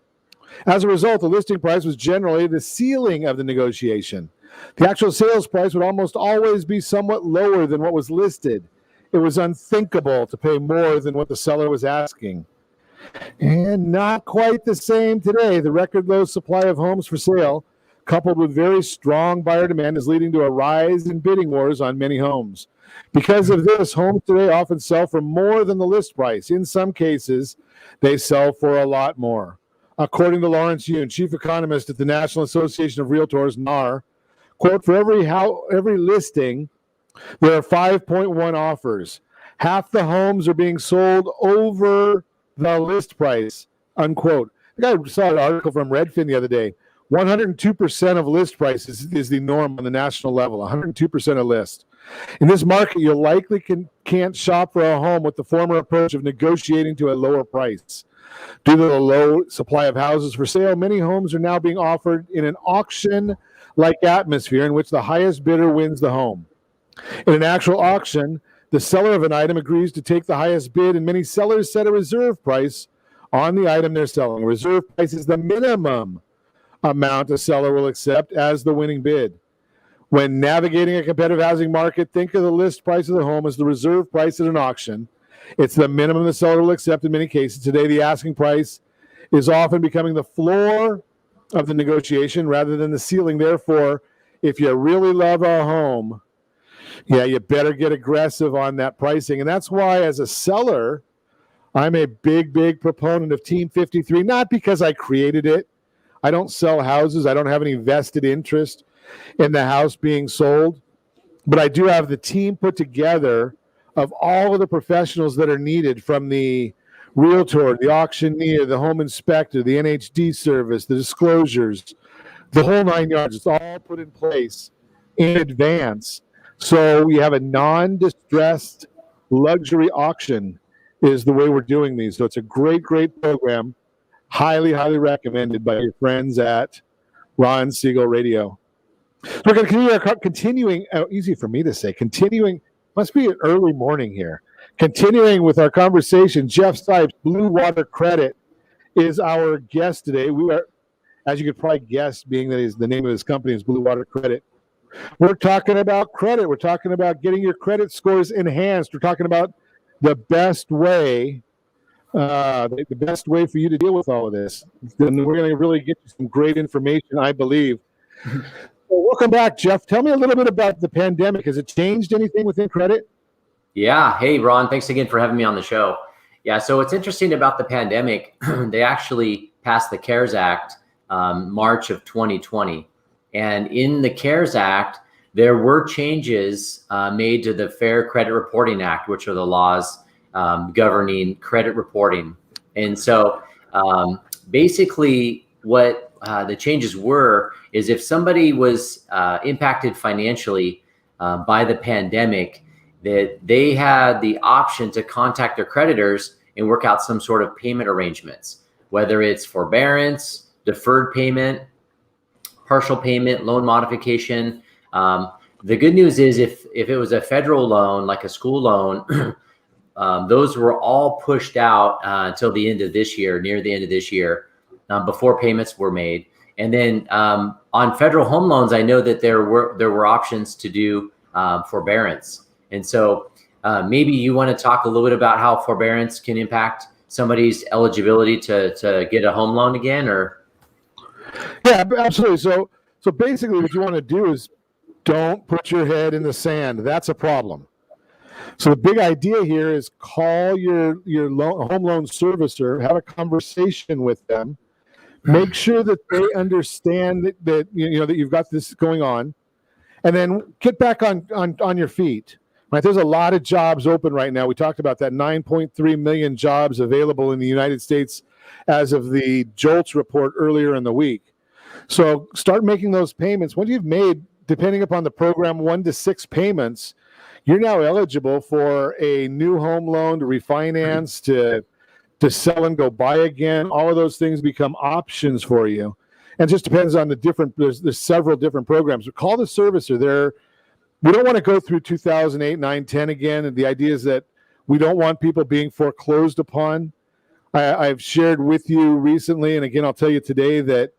As a result, the listing price was generally the ceiling of the negotiation. The actual sales price would almost always be somewhat lower than what was listed. It was unthinkable to pay more than what the seller was asking. And not quite the same today. The record low supply of homes for sale, coupled with very strong buyer demand, is leading to a rise in bidding wars on many homes. Because of this, homes today often sell for more than the list price. In some cases, they sell for a lot more. According to Lawrence Yun, chief economist at the National Association of Realtors, NAR, quote, for every listing, there are 5.1 offers. Half the homes are being sold over the list price, unquote. I saw an article from Redfin the other day. 102% of list prices is the norm on the national level, 102% of list. In this market, you likely can't shop for a home with the former approach of negotiating to a lower price. Due to the low supply of houses for sale, many homes are now being offered in an auction-like atmosphere in which the highest bidder wins the home. In an actual auction, the seller of an item agrees to take the highest bid, and many sellers set a reserve price on the item they're selling. A reserve price is the minimum amount a seller will accept as the winning bid. When navigating a competitive housing market, think of the list price of the home as the reserve price at an auction. It's the minimum the seller will accept in many cases. Today, the asking price is often becoming the floor of the negotiation rather than the ceiling. Therefore, if you really love a home, you better get aggressive on that pricing. And that's why, as a seller, I'm a big, big proponent of Team 53, not because I created it. I don't sell houses. I don't have any vested interest in the house being sold, but I do have the team put together of all of the professionals that are needed, from the realtor, the auctioneer, the home inspector, the NHD service, the disclosures, the whole 9 yards. It's all put in place in advance. So we have a non-distressed luxury auction is the way we're doing these. So it's a great, great program. Highly, highly recommended by your friends at Ron Siegel Radio. So we're going to continue easy for me to say, must be an early morning here. Continuing with our conversation, Jeff Stipes, Blue Water Credit, is our guest today. We are, as you could probably guess, being that the name of his company is Blue Water Credit. We're talking about credit. We're talking about getting your credit scores enhanced. We're talking about the best way for you to deal with all of this. And we're going to really get you some great information, I believe. Well, welcome back, Jeff. Tell me a little bit about the pandemic. Has it changed anything within credit? Yeah. Hey, Ron, thanks again for having me on the show. Yeah. So what's interesting about the pandemic, they actually passed the CARES Act March of 2020. And in the CARES Act, there were changes made to the Fair Credit Reporting Act, which are the laws governing credit reporting. And so basically what the changes were is if somebody was impacted financially by the pandemic, that they had the option to contact their creditors and work out some sort of payment arrangements, whether it's forbearance, deferred payment, partial payment, loan modification. The good news is if it was a federal loan, like a school loan, those were all pushed out until the end of this year, near the end of this year, before payments were made. And then on federal home loans, I know that there were options to do forbearance. And so maybe you want to talk a little bit about how forbearance can impact somebody's eligibility to get a home loan again, or? Yeah, absolutely. So basically what you want to do is don't put your head in the sand. That's a problem. So the big idea here is call your home loan servicer, have a conversation with them, make sure that they understand that you've got this going on, and then get back on your feet. Right? There's a lot of jobs open right now. We talked about that 9.3 million jobs available in the United States as of the JOLTS report earlier in the week. So start making those payments. Once you've made, depending upon the program, 1 to 6 payments, you're now eligible for a new home loan, to refinance, to sell and go buy again. All of those things become options for you. And it just depends on the different, there's several different programs. So call the servicer. We don't want to go through 2008, 9, 10 again. And the idea is that we don't want people being foreclosed upon. I've shared with you recently, and again, I'll tell you today, that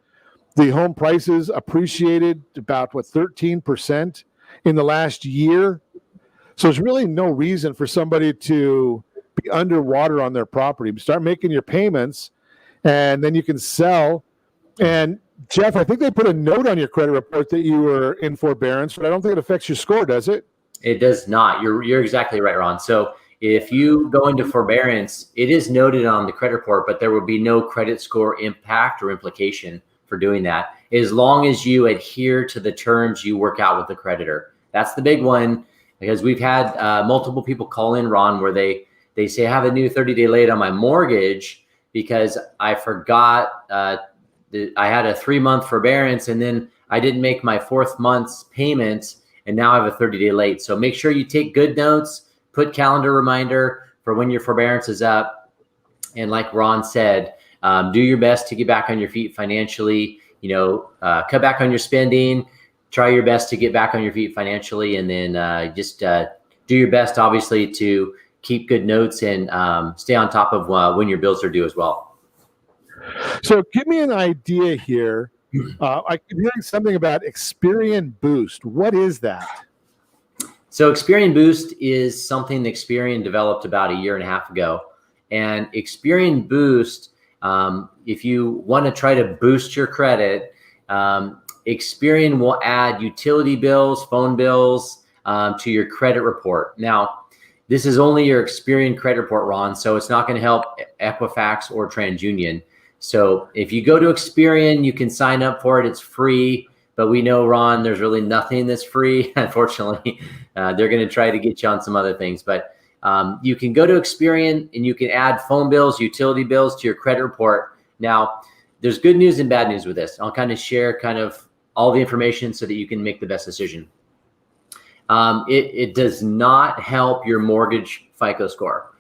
the home prices appreciated about 13% in the last year. So there's really no reason for somebody to be underwater on their property. Start making your payments, and then you can sell. And Jeff, I think they put a note on your credit report that you were in forbearance, but I don't think it affects your score, does it? It does not. You're exactly right, Ron. So if you go into forbearance, it is noted on the credit report, but there will be no credit score impact or implication for doing that, as long as you adhere to the terms you work out with the creditor. That's the big one, because we've had multiple people call in, Ron, where they say, I have a new 30-day late on my mortgage because I forgot I had a 3-month forbearance, and then I didn't make my 4th month's payment, and now I have a 30-day late. So make sure you take good notes, put calendar reminder for when your forbearance is up. And like Ron said, do your best to get back on your feet financially, cut back on your spending, try your best to get back on your feet financially, and then just do your best, obviously, to keep good notes and stay on top of when your bills are due as well. So give me an idea here. I keep hearing something about Experian Boost. What is that? So Experian Boost is something that Experian developed about 1.5 years ago. And Experian Boost, if you want to try to boost your credit, Experian will add utility bills, phone bills to your credit report. Now, this is only your Experian credit report, Ron, so it's not going to help Equifax or TransUnion. So if you go to Experian, you can sign up for it. It's free, but we know, Ron, there's really nothing that's free. Unfortunately, they're going to try to get you on some other things, but you can go to Experian and you can add phone bills, utility bills to your credit report. Now, there's good news and bad news with this. I'll kind of share all the information so that you can make the best decision. It does not help your mortgage FICO score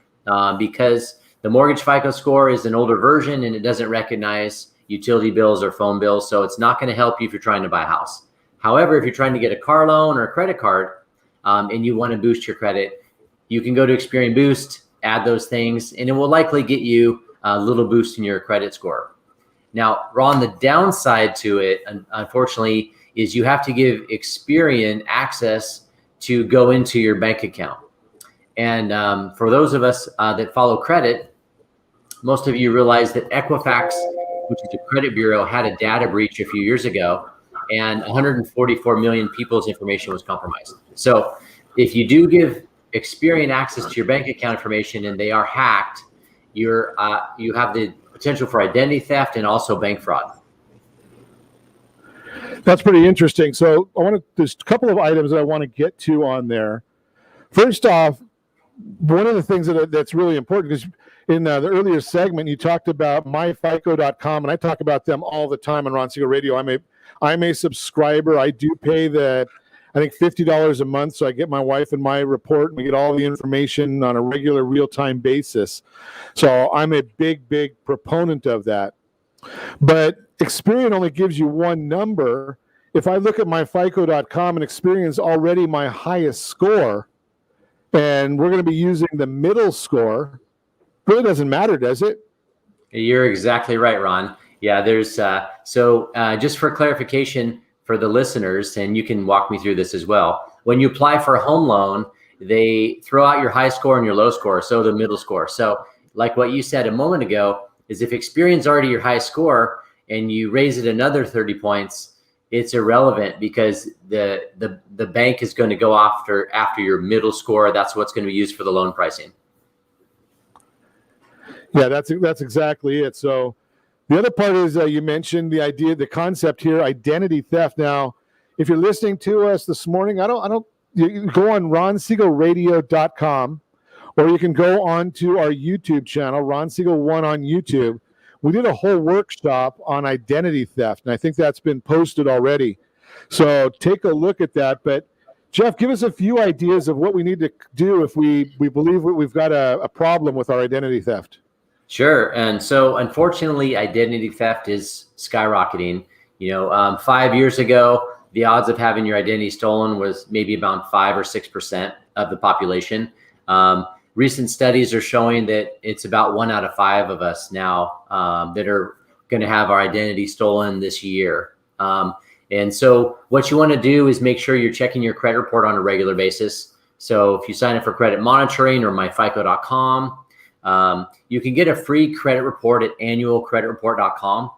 because the mortgage FICO score is an older version and it doesn't recognize utility bills or phone bills. So it's not going to help you if you're trying to buy a house. However, if you're trying to get a car loan or a credit card and you want to boost your credit, you can go to Experian Boost, add those things, and it will likely get you a little boost in your credit score. Now, Ron, the downside to it, unfortunately, is you have to give Experian access to go into your bank account. And for those of us that follow credit, most of you realize that Equifax, which is a credit bureau, had a data breach a few years ago, and 144 million people's information was compromised. So if you do give Experian access to your bank account information and they are hacked, you have the potential for identity theft and also bank fraud. That's pretty interesting. So there's a couple of items that I want to get to on there. First off, one of the things that's really important, because in the earlier segment, you talked about myfico.com, and I talk about them all the time on Ron Siegel Radio. I'm a subscriber. I do pay I think $50 a month, so I get my wife and my report, and we get all the information on a regular real-time basis. So I'm a big, big proponent of that. But Experian only gives you one number. If I look at myfico.com and Experian's already my highest score, and we're going to be using the middle score, really doesn't matter, does it? You're exactly right, Ron. Yeah, there's just for clarification for the listeners, and you can walk me through this as well. When you apply for a home loan, they throw out your high score and your low score, so the middle score. So like what you said a moment ago, is if Experian's already your high score and you raise it another 30 points, it's irrelevant because the bank is going to go after your middle score. That's what's going to be used for the loan pricing. Yeah, that's exactly it. So the other part is you mentioned the concept here, identity theft. Now, if you're listening to us this morning, you can go on ronsiegelradio.com, or you can go on to our YouTube channel, Ron Siegel 1 on YouTube. We did a whole workshop on identity theft, and I think that's been posted already. So take a look at that. But Jeff, give us a few ideas of what we need to do if we believe we've got a problem with our identity theft. Sure. And so unfortunately, identity theft is skyrocketing. 5 years ago, the odds of having your identity stolen was maybe about 5 or 6% of the population. Recent studies are showing that it's about 1 out of 5 of us now that are going to have our identity stolen this year. And so what you want to do is make sure you're checking your credit report on a regular basis. So if you sign up for credit monitoring or myfico.com, you can get a free credit report at annualcreditreport.com.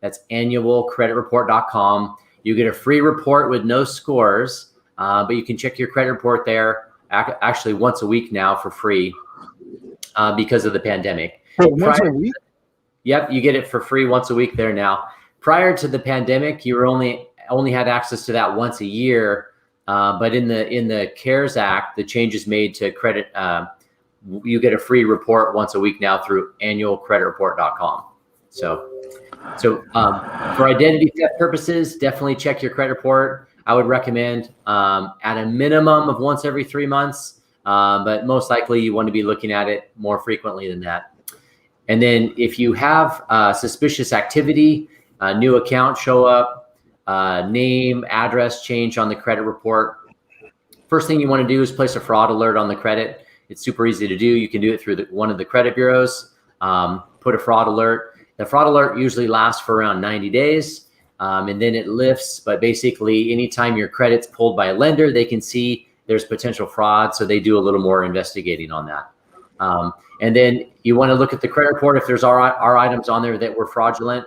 That's annualcreditreport.com. You get a free report with no scores, but you can check your credit report there actually once a week now for free because of the pandemic. Once a week? Yep, you get it for free once a week there now. Prior to the pandemic, you were only had access to that once a year, but in the CARES Act, the changes made to credit, you get a free report once a week now through annualcreditreport.com. So for identity theft purposes, definitely check your credit report. I would recommend at a minimum of once every 3 months, but most likely you want to be looking at it more frequently than that. And then if you have suspicious activity, a new account show up, name, address change on the credit report, first thing you want to do is place a fraud alert on the credit. It's super easy to do. You can do it through one of the credit bureaus. Put a fraud alert. The fraud alert usually lasts for around 90 days. And then it lifts, but basically anytime your credit's pulled by a lender, they can see there's potential fraud, so they do a little more investigating on that. And then you want to look at the credit report. If there's our items on there that were fraudulent,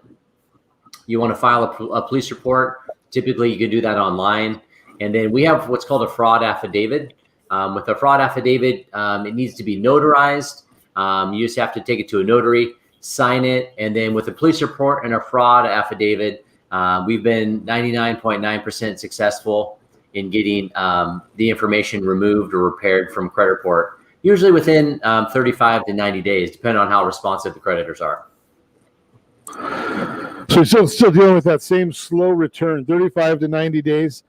you want to file a police report. Typically, you can do that online. And then we have what's called a fraud affidavit. With a fraud affidavit, it needs to be notarized. You just have to take it to a notary, sign it, and then with a police report and a fraud affidavit, we've been 99.9% successful in getting the information removed or repaired from credit report, usually within 35 to 90 days, depending on how responsive the creditors are. So you're still dealing with that same slow return, 35 to 90 days.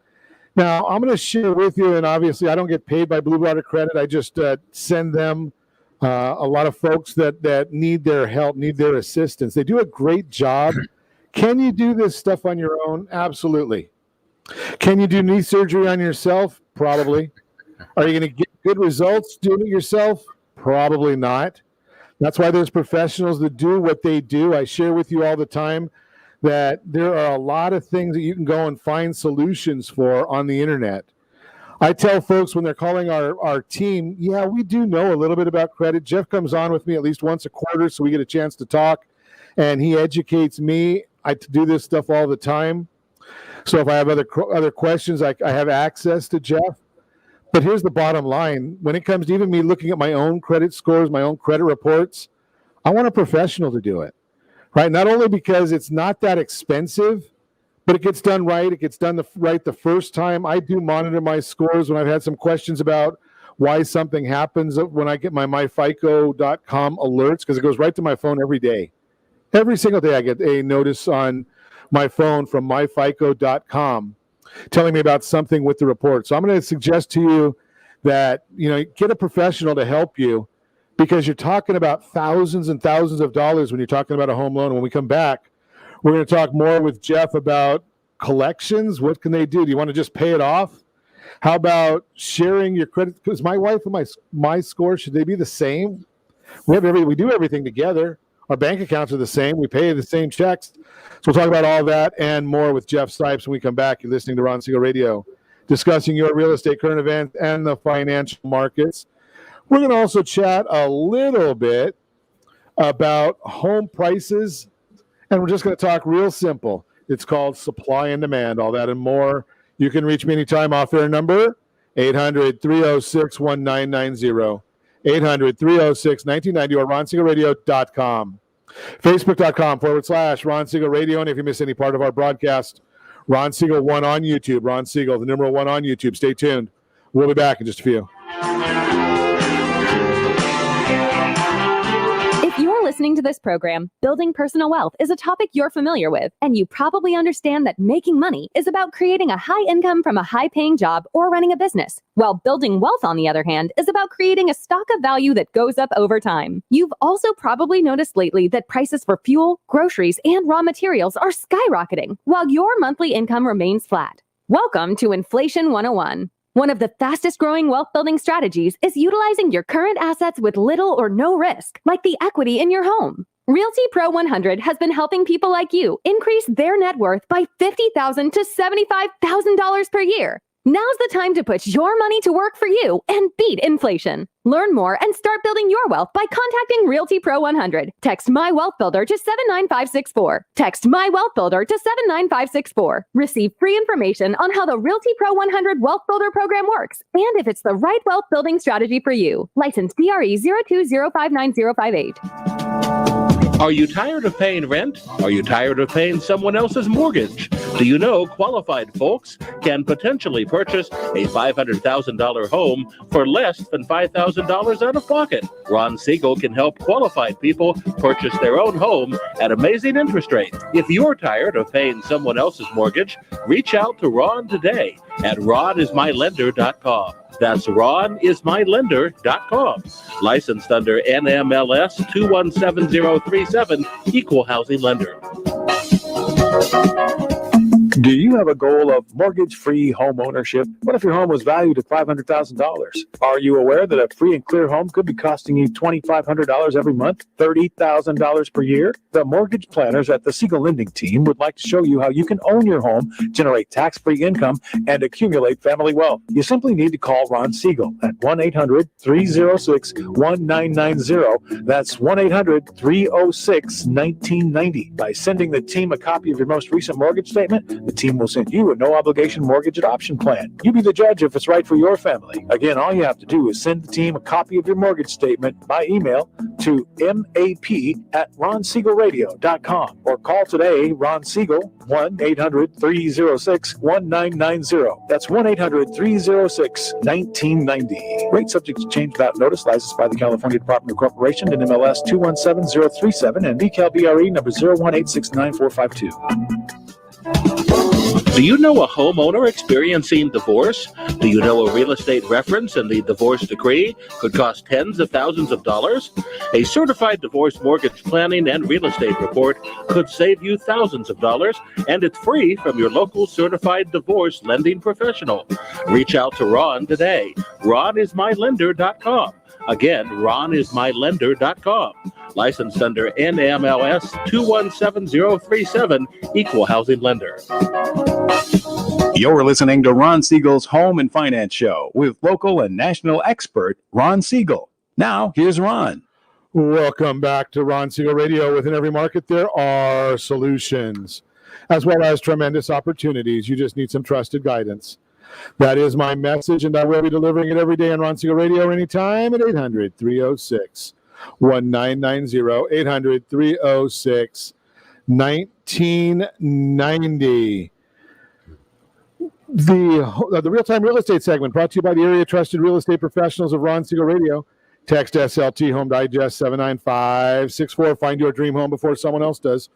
Now, I'm going to share with you, and obviously I don't get paid by Blue Water Credit. I just send them a lot of folks that need their help, need their assistance. They do a great job. Can you do this stuff on your own? Absolutely. Can you do knee surgery on yourself? Probably. Are you going to get good results doing it yourself? Probably not. That's why there's professionals that do what they do. I share with you all the time that there are a lot of things that you can go and find solutions for on the internet. I tell folks when they're calling our team, yeah, we do know a little bit about credit. Jeff comes on with me at least once a quarter, so we get a chance to talk, and he educates me. I do this stuff all the time. So if I have other questions, I have access to Jeff. But here's the bottom line. When it comes to even me looking at my own credit scores, my own credit reports, I want a professional to do it, right? Not only because it's not that expensive, but it gets done right. It gets done right the first time. I do monitor my scores when I've had some questions about why something happens when I get my myfico.com alerts, because it goes right to my phone every day. Every single day I get a notice on my phone from myfico.com telling me about something with the report. So I'm going to suggest to you that, get a professional to help you, because you're talking about thousands and thousands of dollars when you're talking about a home loan. And when we come back, we're going to talk more with Jeff about collections. What can they do? Do you want to just pay it off? How about sharing your credit? Because my wife and my score, should they be the same? We do everything together. Our bank accounts are the same. We pay the same checks. So we'll talk about all that and more with Jeff Stipes when we come back. You're listening to Ron Siegel Radio, discussing your real estate current events and the financial markets. We're going to also chat a little bit about home prices, and we're just going to talk real simple. It's called supply and demand, all that and more. You can reach me anytime. Off-air number, 800-306-1990. 800-306-1990 or RonSiegelRadio.com. Facebook.com/Ron Siegel Radio. And if you miss any part of our broadcast, Ron Siegel 1 on YouTube. Ron Siegel, the numeral 1 on YouTube. Stay tuned. We'll be back in just a few. If you're listening to this program, building personal wealth is a topic you're familiar with, and you probably understand that making money is about creating a high income from a high-paying job or running a business, while building wealth, on the other hand, is about creating a stock of value that goes up over time. You've also probably noticed lately that prices for fuel, groceries, and raw materials are skyrocketing, while your monthly income remains flat. Welcome to Inflation 101. One of the fastest growing wealth building strategies is utilizing your current assets with little or no risk, like the equity in your home. Realty Pro 100 has been helping people like you increase their net worth by $50,000 to $75,000 per year. Now's the time to put your money to work for you and beat inflation. Learn more and start building your wealth by contacting Realty Pro 100. Text My Wealth Builder to 79564. Text My Wealth Builder to 79564. Receive free information on how the Realty Pro 100 Wealth Builder program works and if it's the right wealth building strategy for you. License DRE 0205958. Are you tired of paying rent? Are you tired of paying someone else's mortgage? Do you know qualified folks can potentially purchase a $500,000 home for less than $5,000 out of pocket? Ron Siegel can help qualified people purchase their own home at amazing interest rates. If you're tired of paying someone else's mortgage, reach out to Ron today at ronismylender.com. That's ronismylender.com. Licensed under NMLS 217037, Equal Housing Lender. Do you have a goal of mortgage-free home ownership? What if your home was valued at $500,000? Are you aware that a free and clear home could be costing you $2,500 every month, $30,000 per year? The mortgage planners at the Siegel Lending Team would like to show you how you can own your home, generate tax-free income, and accumulate family wealth. You simply need to call Ron Siegel at 1-800-306-1990. That's 1-800-306-1990. By sending the team a copy of your most recent mortgage statement, the team will send you a no-obligation mortgage adoption plan. You be the judge if it's right for your family. Again, all you have to do is send the team a copy of your mortgage statement by email to map@ronsiegelradio.com or call today Ron Siegel, 1-800-306-1990. That's 1-800-306-1990. Rate subject to change without notice. Licensed by the California Department of Corporation and MLS 217037 and BCAL number 018694452. Do you know a homeowner experiencing divorce? Do you know a real estate reference and the divorce decree could cost tens of thousands of dollars? A certified divorce mortgage planning and real estate report could save you thousands of dollars, and it's free from your local certified divorce lending professional. Reach out to Ron today. RonIsMyLender.com. Again, RonIsMyLender.com. Licensed under NMLS 217037, Equal Housing Lender. You're listening to Ron Siegel's Home and Finance Show with local and national expert Ron Siegel. Now, here's Ron. Welcome back to Ron Siegel Radio. Within every market, there are solutions, as well as tremendous opportunities. You just need some trusted guidance. That is my message, and I will be delivering it every day on Ron Siegel Radio anytime at 800-306-1990, 800-306-1990. The real-time real estate segment brought to you by the area trusted real estate professionals of Ron Siegel Radio. Text SLT Home Digest 79564. Find your dream home before someone else does.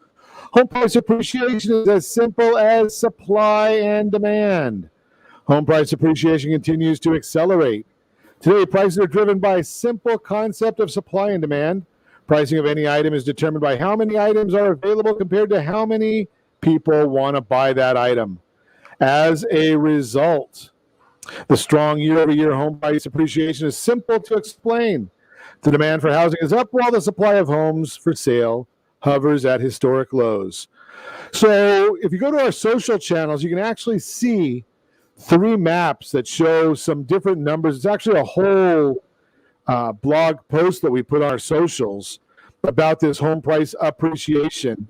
Home price appreciation is as simple as supply and demand. Home price appreciation continues to accelerate. Today, prices are driven by a simple concept of supply and demand. Pricing of any item is determined by how many items are available compared to how many people want to buy that item. As a result, the strong year-over-year home price appreciation is simple to explain. The demand for housing is up while the supply of homes for sale hovers at historic lows. So if you go to our social channels, you can actually see 3 maps that show some different numbers. It's actually a whole blog post that we put on our socials about this home price appreciation.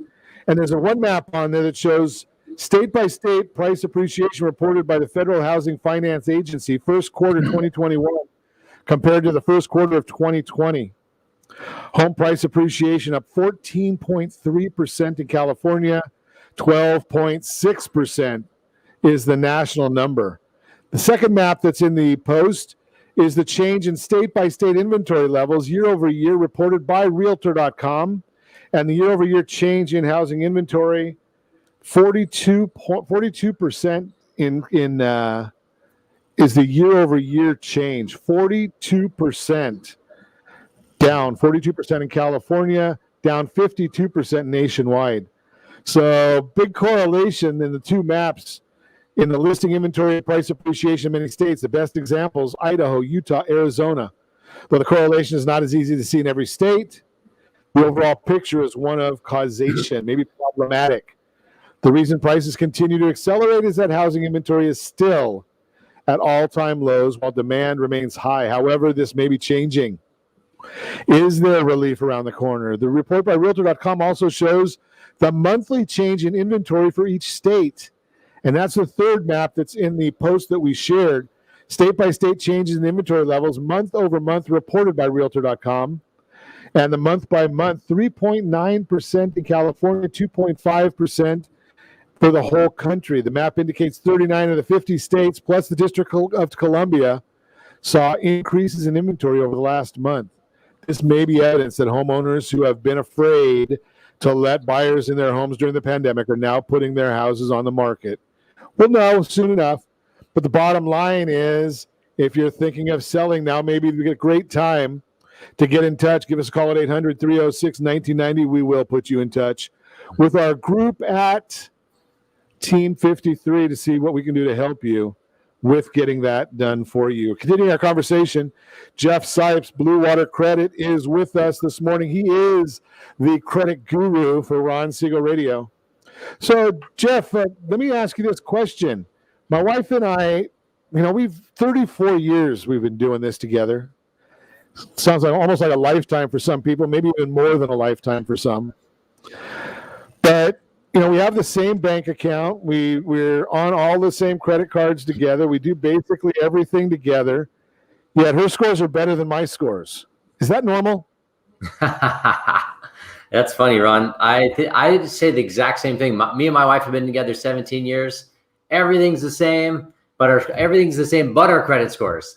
And there's one map on there that shows state-by-state price appreciation reported by the Federal Housing Finance Agency, first quarter 2021 compared to the first quarter of 2020. Home price appreciation up 14.3% in California, 12.6% is the national number. The second map that's in the post is the change in state-by-state inventory levels year over year reported by Realtor.com, and the year-over-year change in housing inventory, 42% is the year-over-year change. 42% down, 42% in California, down 52% nationwide. So big correlation in the 2 maps in the listing inventory price appreciation in many states. The best examples, Idaho, Utah, Arizona. But the correlation is not as easy to see in every state. The overall picture is one of causation, maybe problematic. The reason prices continue to accelerate is that housing inventory is still at all-time lows while demand remains high. However, this may be changing. Is there relief around the corner? The report by Realtor.com also shows the monthly change in inventory for each state. And that's the third map that's in the post that we shared. State-by-state changes in inventory levels month over month reported by Realtor.com. And the month-by-month, 3.9% in California, 2.5% for the whole country. The map indicates 39 of the 50 states, plus the District of Columbia, saw increases in inventory over the last month. This may be evidence that homeowners who have been afraid to let buyers in their homes during the pandemic are now putting their houses on the market. We'll know soon enough. But the bottom line is, if you're thinking of selling now, maybe you get a great time to get in touch. Give us a call at 800-306-1990. We will put you in touch with our group at Team 53 to see what we can do to help you with getting that done for you. Continuing our conversation, Jeff Sipes, Blue Water Credit, is with us this morning. He is the credit guru for Ron Siegel Radio. So, Jeff, let me ask you this question. My wife and I, we've 34 years we've been doing this together. Sounds like almost like a lifetime for some people, maybe even more than a lifetime for some. But we have the same bank account. We're on all the same credit cards together. We do basically everything together. Yet her scores are better than my scores. Is that normal? That's funny, Ron. I say the exact same thing. Me and my wife have been together 17 years. Everything's the same, but our credit scores.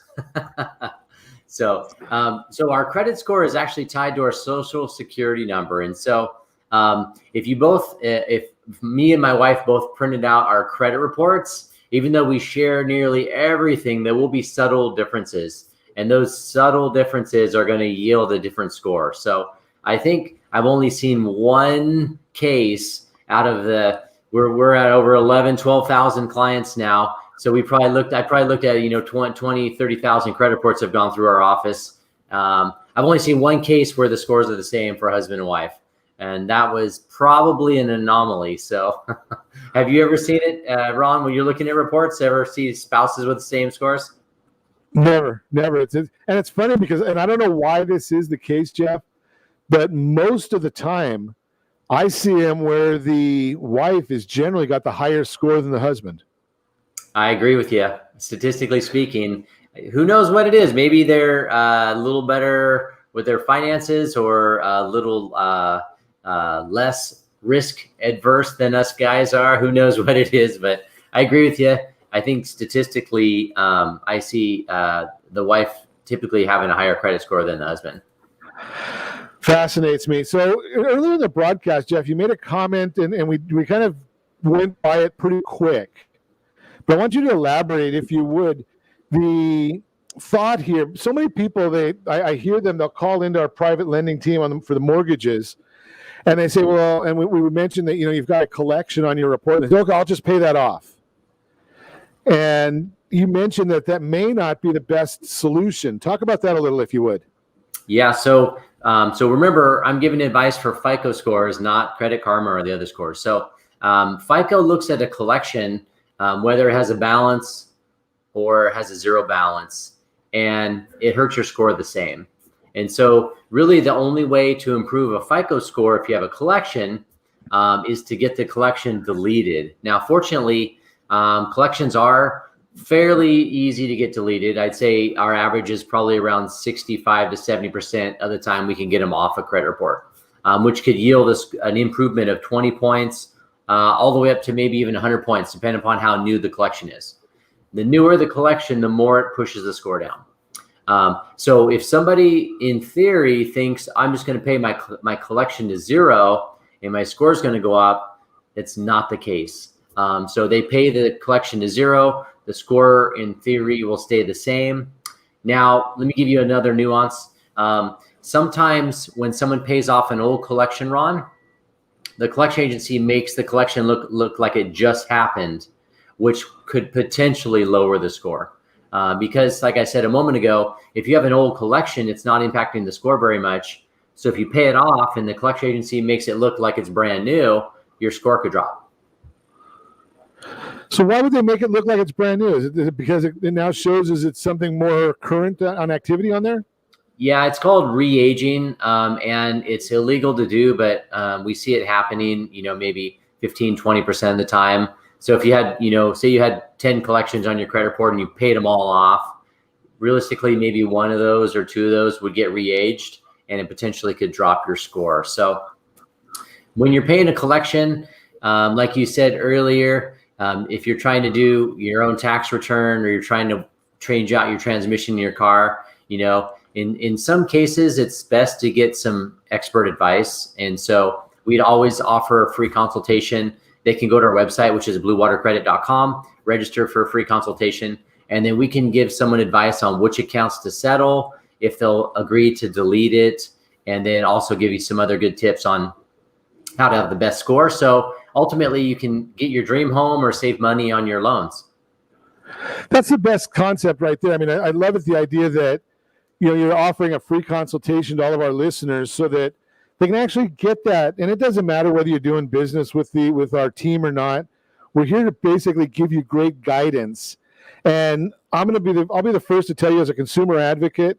So our credit score is actually tied to our social security number. And so if me and my wife both printed out our credit reports, even though we share nearly everything, there will be subtle differences. And those subtle differences are going to yield a different score. So I think I've only seen one case out of we're at over 12,000 clients now. So I probably looked at, 20, 30,000 credit reports have gone through our office. I've only seen one case where the scores are the same for husband and wife. And that was probably an anomaly. So have you ever seen it, Ron, when you're looking at reports, ever see spouses with the same scores? Never. And it's funny because, and I don't know why this is the case, Jeff, but most of the time I see them where the wife is generally got the higher score than the husband. I agree with you. Statistically speaking, who knows what it is? Maybe they're a little better with their finances or a little less risk adverse than us guys are. Who knows what it is? But I agree with you. I think statistically, I see the wife typically having a higher credit score than the husband. Fascinates me. So earlier in the broadcast, Jeff, you made a comment, and we kind of went by it pretty quick. But I want you to elaborate, if you would, the thought here. So many people, I hear them, they'll call into our private lending team for the mortgages, and they say, well, and we mentioned that, you've got a collection on your report. And they say, okay, I'll just pay that off. And you mentioned that may not be the best solution. Talk about that a little, if you would. Yeah. So remember, I'm giving advice for FICO scores, not Credit Karma or the other scores. So FICO looks at a collection, whether it has a balance or has a zero balance, and it hurts your score the same. And so really the only way to improve a FICO score if you have a collection is to get the collection deleted. Now, fortunately, collections are fairly easy to get deleted. I'd say our average is probably around 65 to 70% of the time we can get them off a credit report, which could yield us an improvement of 20 points all the way up to maybe even 100 points, depending upon how new the collection is. The newer the collection, the more it pushes the score down. So if somebody in theory thinks I'm just going to pay my collection to zero and my score is going to go up, it's not the case. So they pay the collection to zero. The score in theory will stay the same. Now, let me give you another nuance. Sometimes when someone pays off an old collection, Ron, the collection agency makes the collection look like it just happened, which could potentially lower the score. Because like I said a moment ago, if you have an old collection, it's not impacting the score very much. So if you pay it off and the collection agency makes it look like it's brand new, your score could drop. So why would they make it look like it's brand new? Is it because it now shows it's something more current on activity on there? Yeah, it's called re-aging, and it's illegal to do, but we see it happening, maybe 15, 20% of the time. So if you had, say you had 10 collections on your credit report and you paid them all off, realistically, maybe one of those or two of those would get re-aged and it potentially could drop your score. So when you're paying a collection, like you said earlier, if you're trying to do your own tax return or you're trying to change out your transmission in your car, in some cases, it's best to get some expert advice. And so we'd always offer a free consultation. They can go to our website, which is bluewatercredit.com, register for a free consultation, and then we can give someone advice on which accounts to settle, if they'll agree to delete it, and then also give you some other good tips on how to have the best score. So ultimately, you can get your dream home or save money on your loans. That's the best concept right there. I mean, I love it, the idea that you're offering a free consultation to all of our listeners so that they can actually get that. And it doesn't matter whether you're doing business with our team or not. We're here to basically give you great guidance. And I'll be the first to tell you, as a consumer advocate,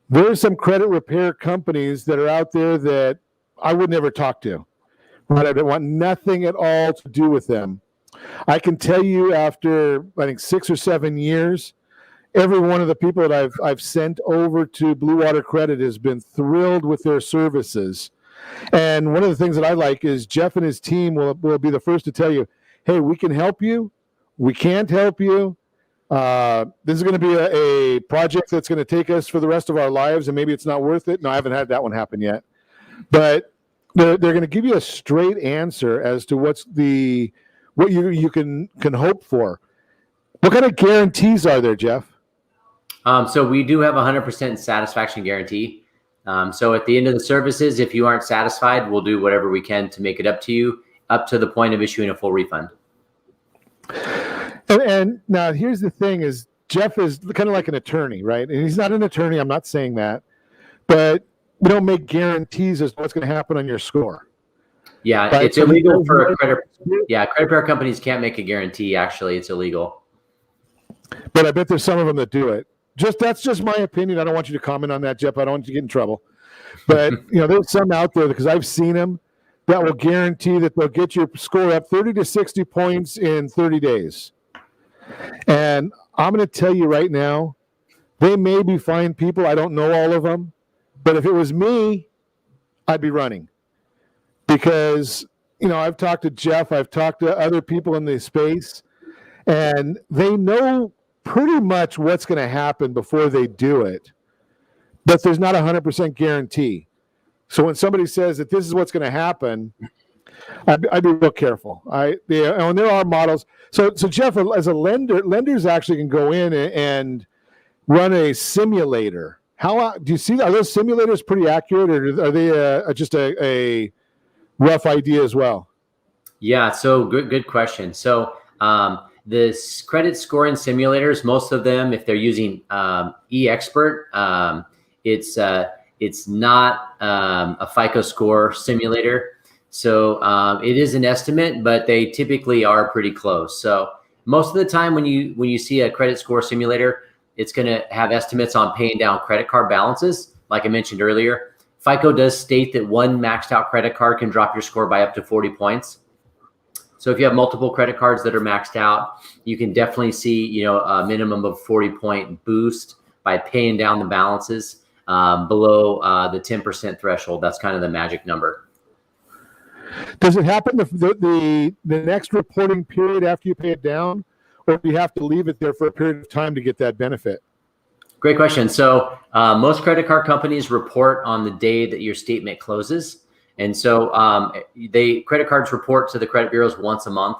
there are some credit repair companies that are out there that I would never talk to. Right? I want nothing at all to do with them. I can tell you, after I think 6 or 7 years, every one of the people that I've sent over to Blue Water Credit has been thrilled with their services. And one of the things that I like is Jeff and his team will be the first to tell you, hey, we can help you. We can't help you. This is going to be a project that's going to take us for the rest of our lives, and maybe it's not worth it. No, I haven't had that one happen yet. But they're going to give you a straight answer as to what you can hope for. What kind of guarantees are there, Jeff? So we do have a 100% satisfaction guarantee. So at the end of the services, if you aren't satisfied, we'll do whatever we can to make it up to you, up to the point of issuing a full refund. And now here's the thing: is Jeff is kind of like an attorney, right? And he's not an attorney. I'm not saying that, but we don't make guarantees as to what's going to happen on your score. Yeah, right? It's illegal for a credit. Yeah, credit repair companies can't make a guarantee. Actually, it's illegal. But I bet there's some of them that do it. That's just my opinion. I don't want you to comment on that, Jeff. I don't want you to get in trouble. But there's some out there, because I've seen them, that will guarantee that they'll get your score up 30 to 60 points in 30 days. And I'm going to tell you right now, they may be fine people. I don't know all of them. But if it was me, I'd be running. Because, I've talked to Jeff. I've talked to other people in the space. and they know pretty much what's going to happen before they do it, but there's not a 100% guarantee. So when somebody says that this is what's going to happen, I'd be real careful. And there are models. So Jeff, as a lender, lenders actually can go in and run a simulator. How do you see? Are those simulators pretty accurate, or are they just a rough idea as well? Yeah. So good question. So this credit scoring simulators, most of them, if they're using eXpert, it's not a FICO score simulator. So it is an estimate, but they typically are pretty close. So most of the time when you see a credit score simulator, it's going to have estimates on paying down credit card balances. Like I mentioned earlier, FICO does state that one maxed out credit card can drop your score by up to 40 points. So if you have multiple credit cards that are maxed out, you can definitely see, a minimum of 40-point boost by paying down the balances below the 10% threshold. That's kind of the magic number. Does it happen the next reporting period after you pay it down, or do you have to leave it there for a period of time to get that benefit? Great question. So most credit card companies report on the day that your statement closes. And so credit cards report to the credit bureaus once a month.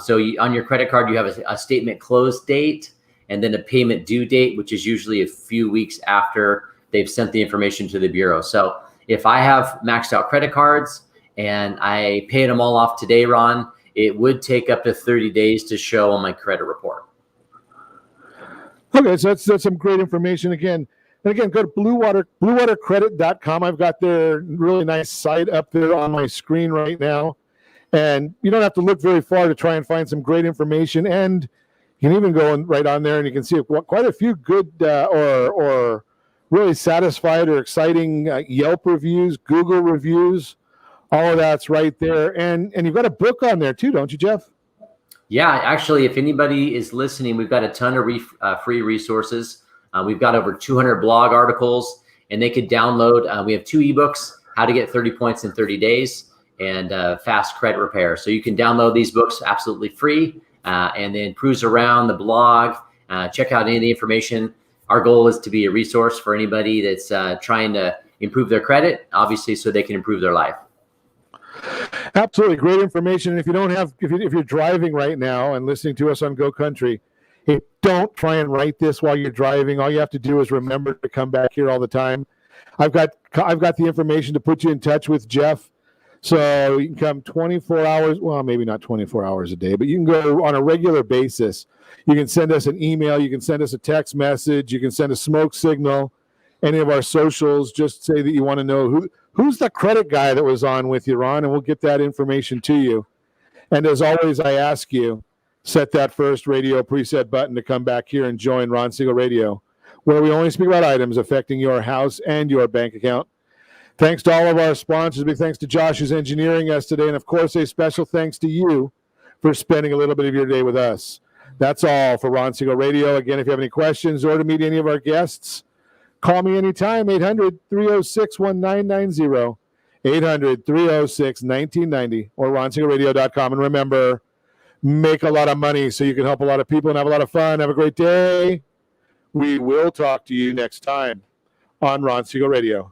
So on your credit card, you have a statement close date and then a payment due date, which is usually a few weeks after they've sent the information to the bureau. So if I have maxed out credit cards and I paid them all off today, Ron, it would take up to 30 days to show on my credit report. Okay, so that's some great information. Again, go to bluewatercredit.com. I've got their really nice site up there on my screen right now. And you don't have to look very far to try and find some great information. And you can even go right on there and you can see quite a few good or really satisfied or exciting Yelp reviews, Google reviews. All of that's right there. And you've got a book on there too, don't you, Jeff? Yeah, actually, if anybody is listening, we've got a ton of free resources. We've got over 200 blog articles, and they could download. We have 2 ebooks, How to Get 30 Points in 30 Days and Fast Credit Repair. So you can download these books absolutely free and then cruise around the blog, check out any of the information. Our goal is to be a resource for anybody that's trying to improve their credit, obviously, so they can improve their life. Absolutely great information. And if you're driving right now and listening to us on Go Country, hey, don't try and write this while you're driving. All you have to do is remember to come back here all the time. I've got the information to put you in touch with Jeff. So you can come 24 hours, well, maybe not 24 hours a day, but you can go on a regular basis. You can send us an email. You can send us a text message. You can send a smoke signal, any of our socials. Just say that you want to know who's the credit guy that was on with you, Ron, and we'll get that information to you. And as always, I ask you, set that first radio preset button to come back here and join Ron Siegel Radio, where we only speak about items affecting your house and your bank account. Thanks to all of our sponsors. Big thanks to Josh, who's engineering us today. And, of course, a special thanks to you for spending a little bit of your day with us. That's all for Ron Siegel Radio. Again, if you have any questions or to meet any of our guests, call me anytime, 800-306-1990, 800-306-1990, or ronsiegelradio.com. And remember, make a lot of money so you can help a lot of people and have a lot of fun. Have a great day. We will talk to you next time on Ron Siegel Radio.